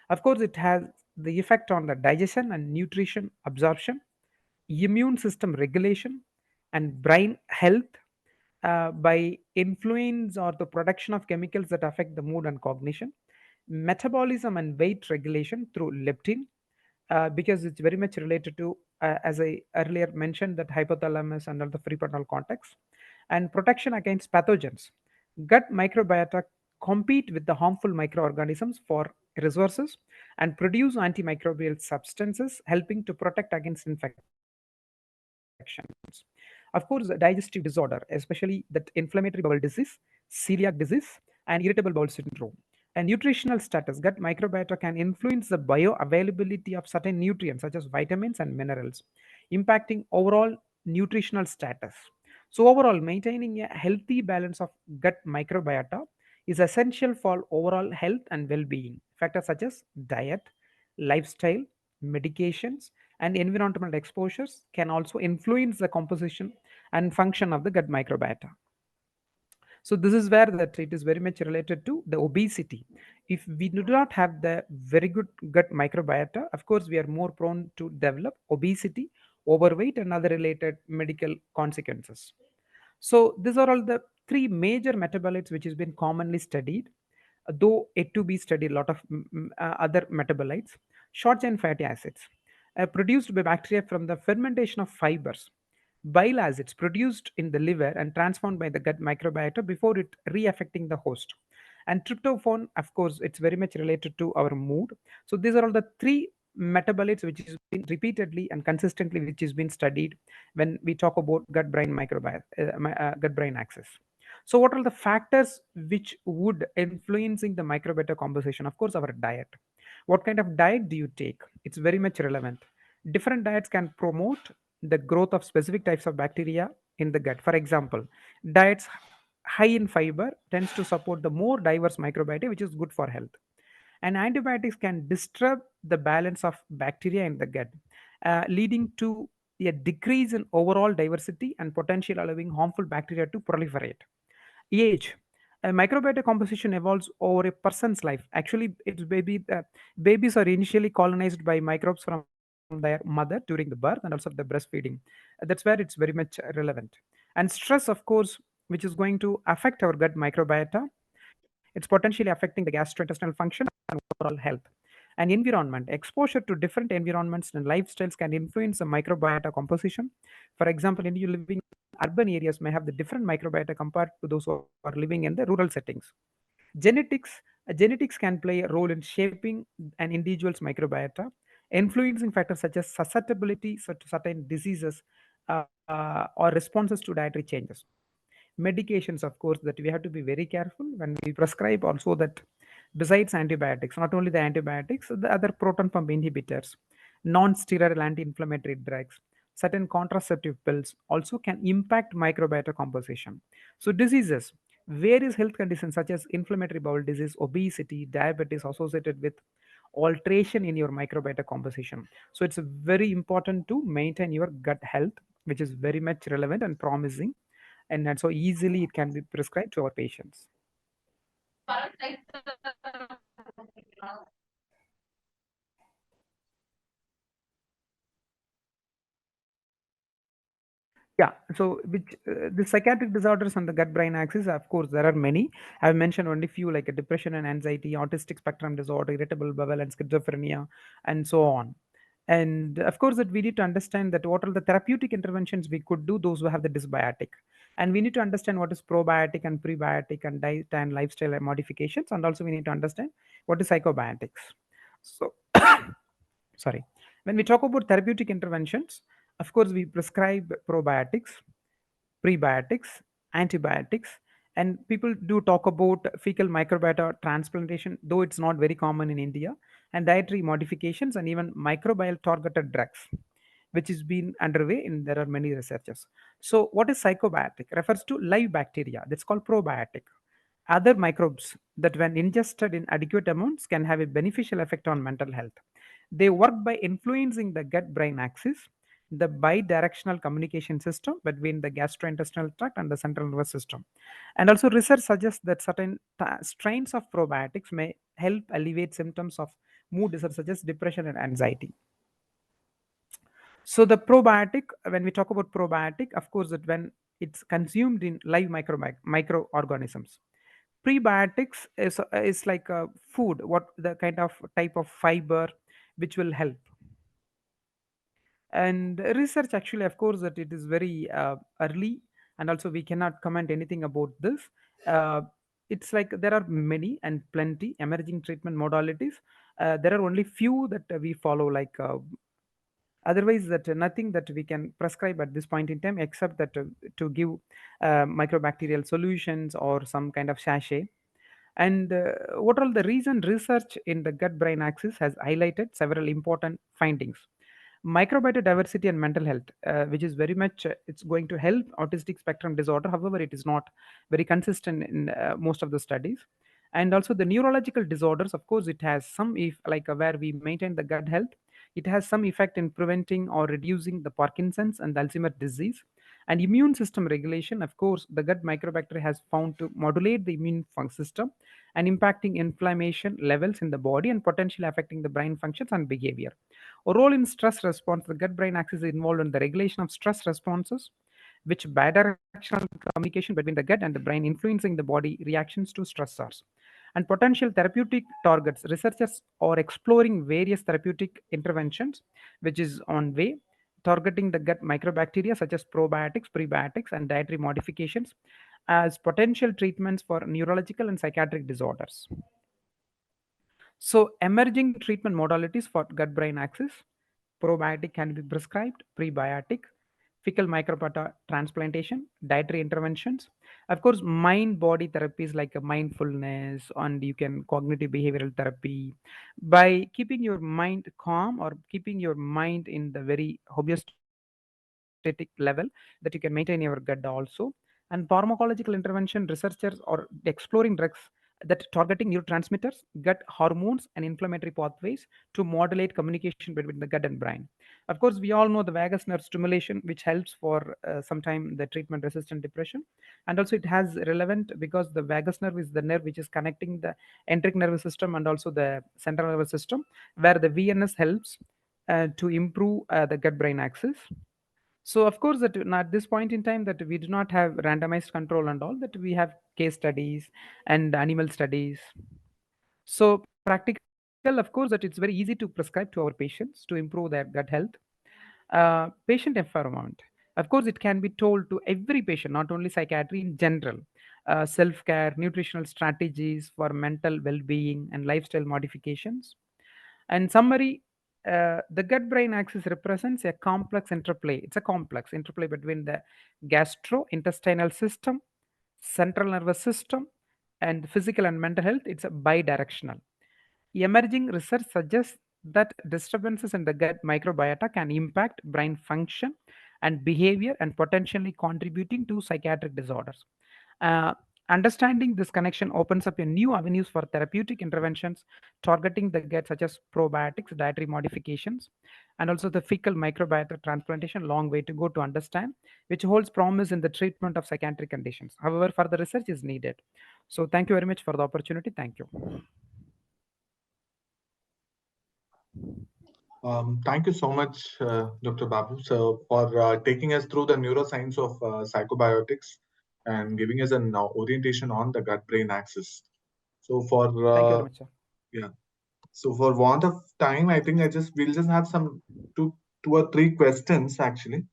Of course, it has the effect on the digestion and nutrition absorption, immune system regulation, and brain health by influence or the production of chemicals that affect the mood and cognition, metabolism and weight regulation through leptin, because it's very much related to, as I earlier mentioned, that hypothalamus and all the prefrontal cortex, and protection against pathogens. Gut microbiota compete with the harmful microorganisms for resources and produce antimicrobial substances, helping to protect against infections. Of course, Of course, digestive disorder, especially that inflammatory bowel disease, celiac disease, and irritable bowel syndrome. And nutritional status, gut microbiota can influence the bioavailability of certain nutrients such as vitamins and minerals, impacting overall nutritional status. So, overall, maintaining a healthy balance of gut microbiota is essential for overall health and well being. Factors such as diet, lifestyle, medications, and environmental exposures can also influence the composition and function of the gut microbiota. So this is where that it is very much related to the obesity. If we do not have the very good gut microbiota, of course we are more prone to develop obesity, overweight, and other related medical consequences. So these are all the three major metabolites which has been commonly studied, though yet to be studied a lot of other metabolites. Short chain fatty acids produced by bacteria from the fermentation of fibers. Bile acids produced in the liver and transformed by the gut microbiota before it re-affecting the host. And tryptophan, of course, it's very much related to our mood. So these are all the three metabolites which has been repeatedly and consistently which has been studied when we talk about gut brain microbiota, gut brain axis. So what are the factors which would influencing the microbiota composition? Of course, our diet. What kind of diet do you take? It's very much relevant. Different diets can promote the growth of specific types of bacteria in the gut. For example, diets high in fiber tends to support the more diverse microbiota, which is good for health. And antibiotics can disturb the balance of bacteria in the gut, leading to a decrease in overall diversity and potential allowing harmful bacteria to proliferate. Age. Microbiota composition evolves over a person's life. Actually, babies are initially colonized by microbes from their mother during the birth and also the breastfeeding. That's where it's very much relevant. And stress, of course, which is going to affect our gut microbiota, it's potentially affecting the gastrointestinal function and overall health. And environment. Exposure to different environments and lifestyles can influence the microbiota composition. For example, in you living in urban areas may have the different microbiota compared to those who are living in the rural settings. Genetics can play a role in shaping an individual's microbiota, influencing factors such as susceptibility to certain diseases or responses to dietary changes. Medications, of course, that we have to be very careful when we prescribe also that besides antibiotics, not only the antibiotics, the other proton pump inhibitors, non-steroidal anti-inflammatory drugs, certain contraceptive pills also can impact microbiota composition. So diseases, various health conditions such as inflammatory bowel disease, obesity, diabetes associated with alteration in your microbiota composition. So it's very important to maintain your gut health, which is very much relevant and promising, and so easily it can be prescribed to our patients. Yeah, so which the psychiatric disorders on the gut brain axis, of course, there are many. I've mentioned only few like a depression and anxiety, autistic spectrum disorder, irritable bowel, and schizophrenia, and so on. And of course, that we need to understand that what are the therapeutic interventions we could do, those who have the dysbiotic. And we need to understand what is probiotic and prebiotic and diet and lifestyle modifications. And also, we need to understand what is psychobiotics. So, sorry. When we talk about therapeutic interventions, of course, we prescribe probiotics, prebiotics, antibiotics, and people do talk about fecal microbiota transplantation, though it's not very common in India, and dietary modifications, and even microbial targeted drugs, which is being underway in there are many researchers. So, what is psychobiotic? Refers to live bacteria. That's called probiotic. Other microbes that, when ingested in adequate amounts, can have a beneficial effect on mental health. They work by influencing the gut brain axis, the bidirectional communication system between the gastrointestinal tract and the central nervous system. And also, research suggests that certain strains of probiotics may help alleviate symptoms of mood disorders such as depression and anxiety. So, the probiotic, when we talk about probiotic, of course, that when it's consumed in live microorganisms. Prebiotics is like a food, what the kind of type of fiber which will help. And research actually, of course, that it is very early, and also we cannot comment anything about this. Uh, it's like there are many and plenty emerging treatment modalities. There are only few that we follow, like Otherwise, that nothing that we can prescribe at this point in time except that to give microbacterial solutions or some kind of sachet. And what all the recent research in the gut brain axis has highlighted several important findings. Microbiota diversity and mental health, which is very much it's going to help autistic spectrum disorder. However, it is not very consistent in most of the studies. And also the neurological disorders, of course, it has some, if like where we maintain the gut health, it has some effect in preventing or reducing the Parkinson's and Alzheimer's disease. And immune system regulation, of course, the gut microbacteria has found to modulate the immune system and impacting inflammation levels in the body and potentially affecting the brain functions and behavior. A role in stress response, the gut brain axis is involved in the regulation of stress responses, which bidirectional communication between the gut and the brain influencing the body reactions to stressors. And potential therapeutic targets, researchers are exploring various therapeutic interventions, which is on way, targeting the gut microbacteria such as probiotics, prebiotics, and dietary modifications as potential treatments for neurological and psychiatric disorders. So, emerging treatment modalities for gut brain axis, probiotic can be prescribed, prebiotic, fecal microbiota transplantation, dietary interventions. Of course, mind body therapies like mindfulness, and you can cognitive behavioral therapy by keeping your mind calm or keeping your mind in the very homeostatic level that you can maintain your gut also. And pharmacological intervention, researchers are exploring drugs that targeting neurotransmitters, gut hormones, and inflammatory pathways to modulate communication between the gut and brain. Of course, we all know the vagus nerve stimulation, which helps for sometime the treatment resistant depression. And also, it has relevant because the vagus nerve is the nerve which is connecting the enteric nervous system and also the central nervous system, where the VNS helps to improve the gut brain axis. So of course that at this point in time that we do not have randomized control and all, that we have case studies and animal studies. So practical, of course, that it's very easy to prescribe to our patients to improve their gut health. Patient empowerment, of course, it can be told to every patient, not only psychiatry in general. Self-care, nutritional strategies for mental well-being and lifestyle modifications. And summary, the gut brain axis represents a complex interplay. It's a complex interplay between the gastrointestinal system, central nervous system, and physical and mental health. It's a bidirectional. Emerging research suggests that disturbances in the gut microbiota can impact brain function and behavior and potentially contributing to psychiatric disorders. Uh, Understanding this connection opens up a new avenues for therapeutic interventions targeting the gut, such as probiotics, dietary modifications, and also the fecal microbiota transplantation. Long way to go to understand, which holds promise in the treatment of psychiatric conditions. However, further research is needed. So, thank you very much for the opportunity. Thank you. Thank you so much, Dr. Babu, so for taking us through the neuroscience of psychobiotics and giving us an orientation on the gut-brain axis. So for Thank you very much, sir. yeah, so for want of time, I think we'll just have some two or three questions actually.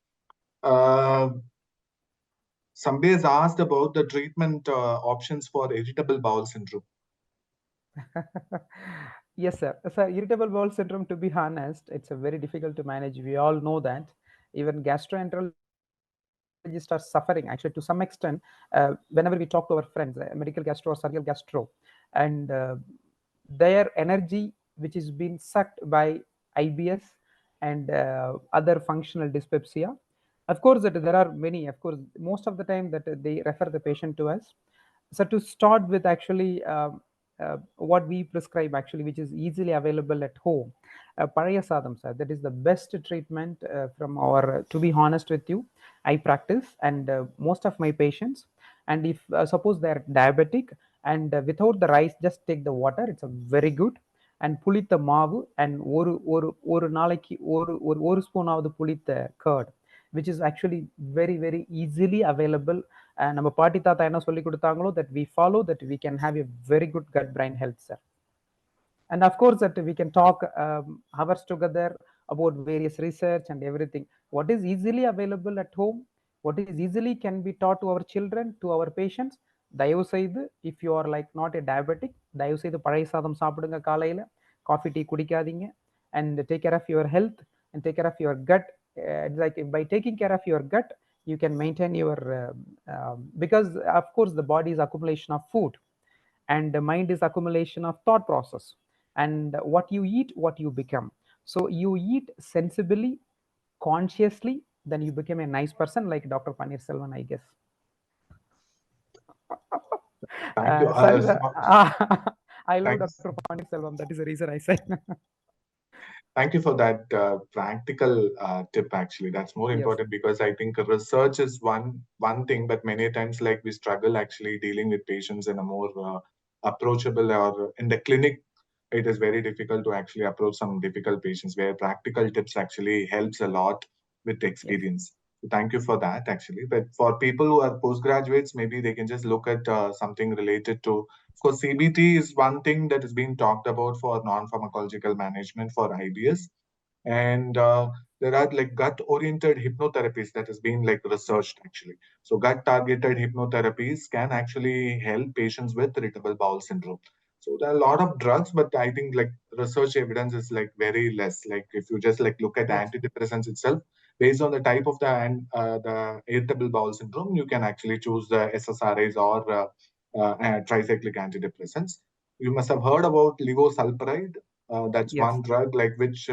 Somebody has asked about the treatment options for irritable bowel syndrome. Yes, sir. So, irritable bowel syndrome, to be honest, it's a very difficult to manage. We all know that. Even gastroenterologists are suffering, actually, to some extent. Whenever we talk to our friends, medical gastro or surgical gastro, and their energy, which is being sucked by IBS and other functional dyspepsia. Of course, that there are many. Of course, most of the time that they refer the patient to us. So to start with, actually, what we prescribe actually, which is easily available at home, Paraya Sadam, sir, that is the best treatment from our. To be honest with you, I practice and most of my patients. And if suppose they are diabetic and without the rice, just take the water. It's a very good. And புளித்த மாவு and ஒரு நாளைக்கு ஒரு ஸ்பூனாவது புளித்த curd, which is actually very very easily available. நம்ம பாட்டி தாத்தா என்ன சொல்லி கொடுத்தாங்களோ that we follow, that we can have a very good gut brain health, sir. And of course that we can talk hours together about various research and everything. What is easily available at home, what is easily can be taught to our children, to our patients, தயவு செய்து, if you are like not a diabetic, தயவு செய்து பழைய சாதம் சாப்பிடுங்க காலையில, coffee tea குடிக்காதீங்க, and take care of your health. and take care of your gut. Like by taking care of your gut, you can maintain your because of course the body is accumulation of food, and the mind is accumulation of thought process, and what you eat, what you become. So you eat sensibly, consciously, then you become a nice person, like Dr. Panir Selvan, I guess. Thank you. Sorry, I love Thanks. Dr. Panir Selvam. That is the reason I said. Thank you for that practical tip. Actually, that's more Yes. important because I think research is one thing, but many times like we struggle actually dealing with patients in a more approachable, or in the clinic, it is very difficult to actually approach some difficult patients where practical tips actually helps a lot with experience. So thank you for that actually. But for people who are postgraduates, maybe they can just look at something related to. Of course, CBT is one thing that is being talked about for non-pharmacological management for IBS, and there are like gut-oriented hypnotherapies that has been like researched actually. So gut-targeted hypnotherapies can actually help patients with irritable bowel syndrome. So there are a lot of drugs, but I think like research evidence is like very less. Like if you just like look at antidepressants itself, based on the type of the irritable bowel syndrome, you can actually choose the SSRIs or tricyclic antidepressants. You must have heard about levosulpiride. That's one drug like which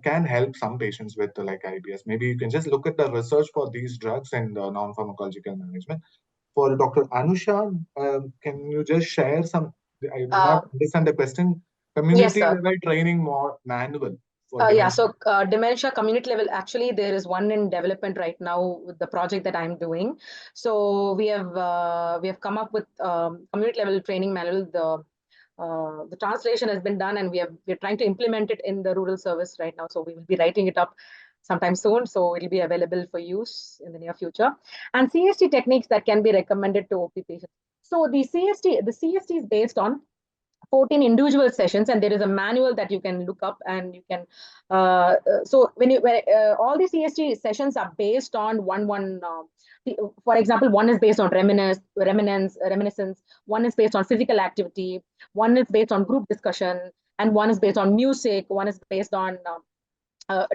can help some patients with like IBS. Maybe you can just look at the research for these drugs and non-pharmacological management. For Dr. Anusha, can you just share some? I do not understand the question. Community level training more manual. So dementia community level, actually there is one in development right now with the project that I'm doing. So we have come up with community level training manual. The translation has been done, and we're trying to implement it in the rural service right now. So we will be writing it up sometime soon. So it'll be available for use in the near future. And CST techniques that can be recommended to OP patients. So the CST is based on 14 individual sessions, and there is a manual that you can look up, and you can so when all the CST sessions are based on for example, one is based on reminiscence, one is based on physical activity, one is based on group discussion, and one is based on music, one is based on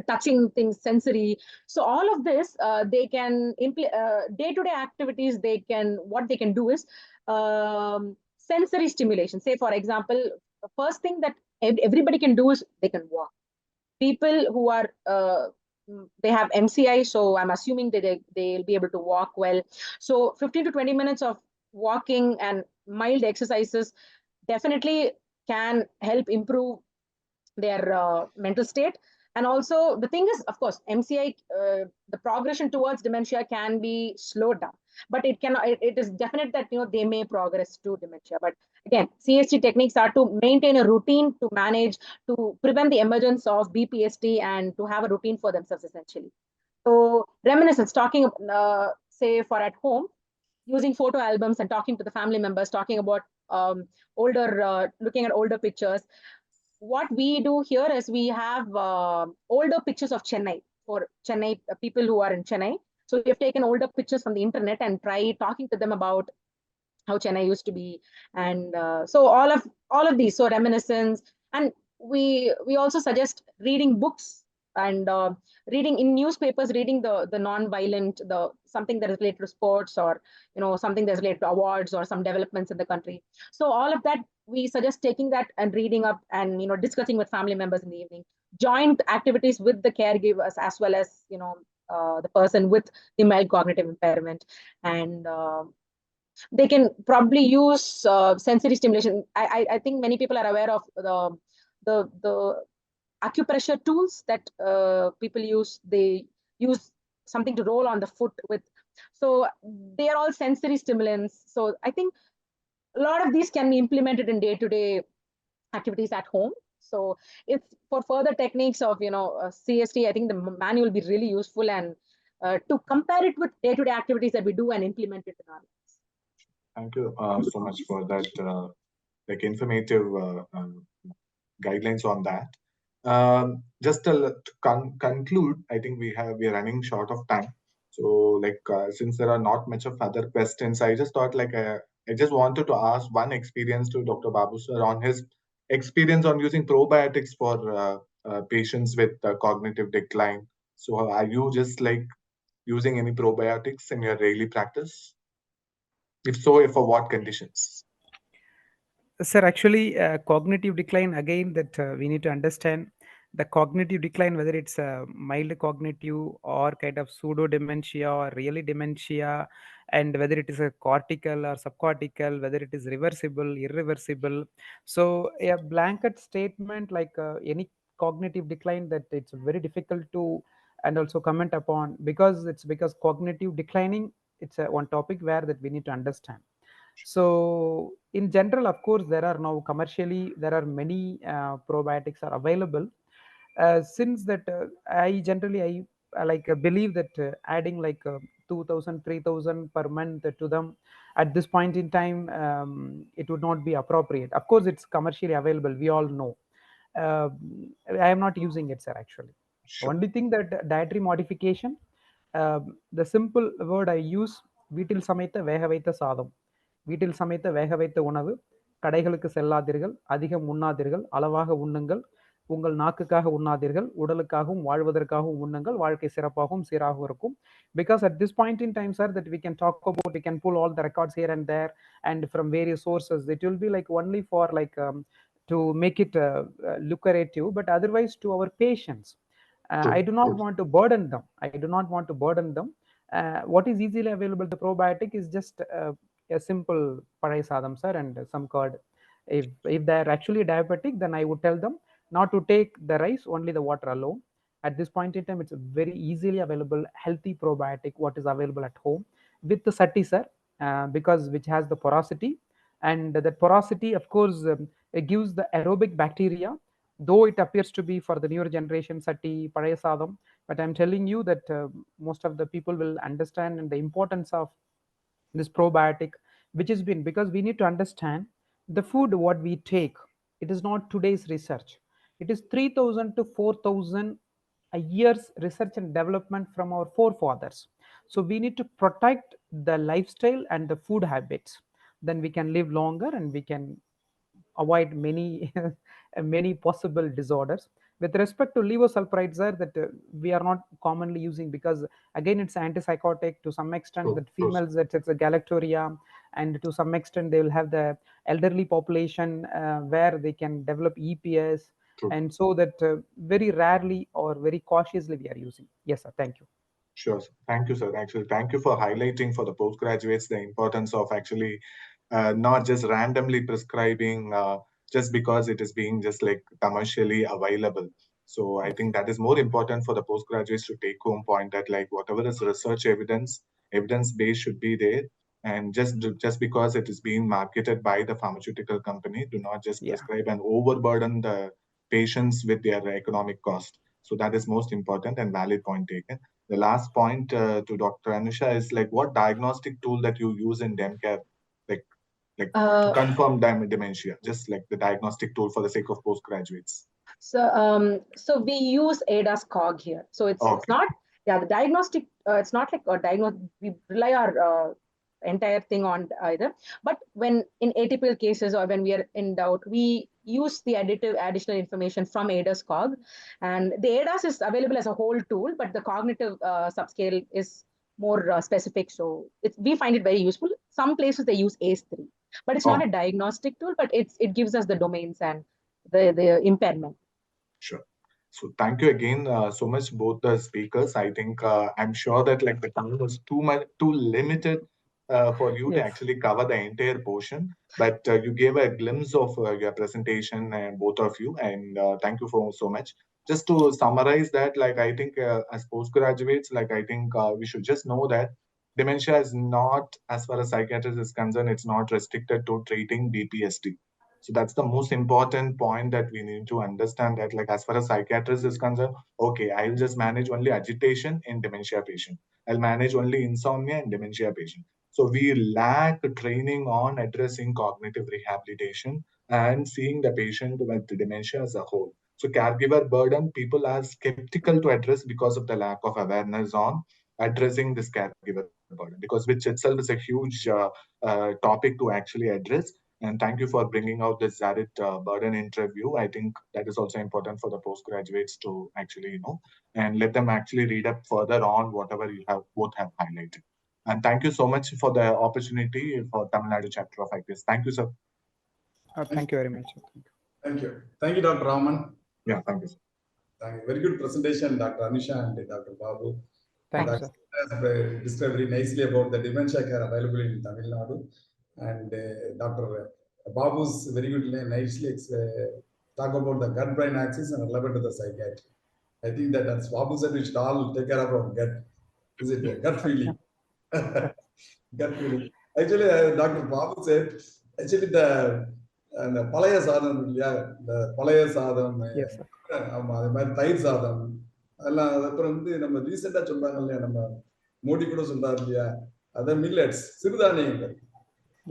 touching things, sensory. So all of this, they can day-to-day activities. What they can do is sensory stimulation. Say, for example, the first thing that everybody can do is they can walk. People who are they have MCI, so I'm assuming that they'll be able to walk well. So 15 to 20 minutes of walking and mild exercises definitely can help improve their mental state. And also the thing is, of course, MCI, the progression towards dementia can be slowed down, but it is definite that they may progress to dementia. But again, CST techniques are to maintain a routine, to manage, to prevent the emergence of BPST, and to have a routine for themselves essentially. So reminiscence, talking say for at home, using photo albums and talking to the family members, talking about looking at older pictures. What we do here is we have older pictures of Chennai, for Chennai people who are in Chennai. So we have taken older pictures from the internet and try talking to them about how Chennai used to be, and so all of these. So reminiscence, and we also suggest reading books and reading in newspapers, reading the non-violent, something that is related to sports, or something that's related to awards or some developments in the country. So all of that, we suggest taking that and reading up, and discussing with family members in the evening. Joint activities with the caregivers, as well as the person with the mild cognitive impairment, and they can probably use sensory stimulation. I think many people are aware of the acupressure tools that people use. They use something to roll on the foot with. So they are all sensory stimulants. So I think a lot of these can be implemented in day-to-day activities at home. So if for further techniques of CST, I think the manual will be really useful, and to compare it with day-to-day activities that we do and implement it in our lives. Thank you so much for that like informative guidelines on that. Just to conclude, I think we are running short of time. So like since there are not much of other questions, I just thought like I just wanted to ask one experience to Dr. Babu sir on his experience on using probiotics for patients with cognitive decline. So are you just like using any probiotics in your daily practice? If so, for what conditions? Sir, actually, cognitive decline, again, that we need to understand the cognitive decline, whether it's a mild cognitive or kind of pseudo dementia or really dementia, and whether it is a cortical or subcortical, whether it is reversible, irreversible. So, a blanket statement like any cognitive decline, that it's very difficult to and also comment upon, because cognitive declining, it's a one topic where that we need to understand. So in general, of course, there are now commercially, there are many probiotics are available. Since that I like believe that adding like 2,000 3,000 per month to them at this point in time, it would not be appropriate. Of course, it's commercially available, we all know. uh, I am not using it, sir, actually. Sure. Only thing that dietary modification, the simple word I use, வீட்டில் சமைத்த வேக வைத்த சாதம், வீட்டில் சமைத்த வேக வைத்த உணவு, கடைகளுக்கு செல்லாதீர்கள், அதிகம் உண்ணாதீர்கள், அளவாக உண்ணுங்கள், உங்கள் நாக்குக்காக உண்ணாதீர்கள், உடலுக்காகவும் வாழ்வதற்காகவும் உண்ணுங்கள், வாழ்க்கை சிறப்பாகவும் சீராகவும் இருக்கும். Because at this point in time, sir, that we can talk about, we can pull all the records here and there and from various sources. It will be like only for like to make it lucrative, but otherwise to our patients, I do not want to burden them. I do not want to burden them. What is easily available, the probiotic, is just a simple padai sadam, sir, and some curd. If they are actually diabetic, then I would tell them not to take the rice, only the water alone. At this point in time, it's a very easily available healthy probiotic what is available at home with the sati, sir, because which has the porosity, and that porosity, of course, it gives the aerobic bacteria, though it appears to be for the newer generation sati padaya sadam. But I'm telling you that most of the people will understand and the importance of this probiotic, which has been, because we need to understand the food what we take, it is not today's research, it is 3,000 to 4,000 a year's research and development from our forefathers. So we need to protect the lifestyle and the food habits, then we can live longer and we can avoid many many possible disorders. With respect to levosulfurides, sir, that we are not commonly using, because again it's antipsychotic to some extent, that females, that it's a galactoria, and to some extent they will have the elderly population where they can develop EPS. And so that very rarely or very cautiously we are using. Yes, sir. Thank you. Sure. Thank you, sir. Actually, thank you for highlighting for the postgraduates the importance of actually not just randomly prescribing just because it is being just like commercially available. So I think that is more important for the postgraduates to take home point, that like whatever is research evidence base should be there. And just because it is being marketed by the pharmaceutical company, do not just prescribe and overburden the patients with their economic cost. So that is most important and valid point taken. The last point to Dr. Anusha is like, what diagnostic tool that you use in Demcare, like to confirm dementia, just like the diagnostic tool for the sake of postgraduates? So we use ADAS cog here. So it's not, the diagnostic, it's not like a diagnostic, we rely our entire thing on either. But when in atypical cases or when we are in doubt, we use the additional information from ADAS cog. And the ADAS is available as a whole tool, but the cognitive subscale is more specific. So we find it very useful. Some places they use ACE3, but it's not a diagnostic tool, but it gives us the domains and the impairment. Sure. So thank you again so much, both the speakers. I think I'm sure that like the time was too limited for you to actually cover the entire portion, but you gave a glimpse of your presentation, and both of you, and thank you for so much. Just to summarize that, like I think as postgraduates, like I think we should just know that dementia is not, as far as psychiatrist is concerned, it's not restricted to treating BPSD. So that's the most important point that we need to understand, that like as far as psychiatrist is concerned, okay, I'll just manage only agitation in dementia patient. I'll manage only insomnia in dementia patient. So we lack training on addressing cognitive rehabilitation and seeing the patient with dementia as a whole. So caregiver burden, people are skeptical to address because of the lack of awareness on addressing this caregiver burden, because which itself is a huge topic to actually address. And thank you for bringing out this Zarit burden interview. I think that is also important for the postgraduates to actually, and let them actually read up further on whatever you have both have highlighted. And thank you so much for the opportunity for Tamil Nadu chapter of IPS. Thank you, sir. Thank you very much. Thank you. Thank you, Dr. Raman. Yeah, thank you, sir. Thank you. Very good presentation, Dr. Anusha and Dr. Babu. Thank you, sir. Described very nicely about the dementia care available in Tamil Nadu. And Dr. Babu's very good, nicely talk about the gut-brain axis and relevant to the psychiatry. I think that's Babu said we should all take care of our gut. Is it gut feeling? Gut feeling. Actually, Dr. Babu said, actually the பழைய சாதம் இல்லையா, இந்த பழைய சாதம், ஆமா, அது மாதிரி தயிர் சாதம், அதெல்லாம் அப்புறம் நம்ம ரீசெண்டா சொல்றாங்க இல்லையா, நம்ம மோடி கூட சொல்றாரு இல்லையா, அதான் மில்லட்ஸ், சிறுதானியங்கள்,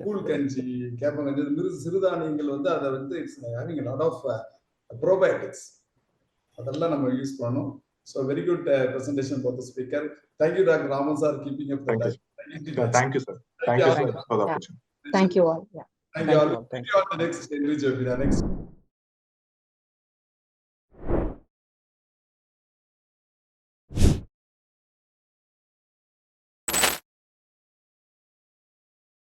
கூழ் கஞ்சி, கேப்பங்கஞ்சி, சிறுதானியங்கள் அதை it's having a lot of probiotics. அதெல்லாம் நம்ம யூஸ் பண்ணணும். So very good presentation for the speaker. Thank you, Dr. Raman sir, keeping up the time. Thank you, sir. Thank you, sir, for the opportunity. Thank you all. Yeah. Thank you all. Thank you all. The next individual.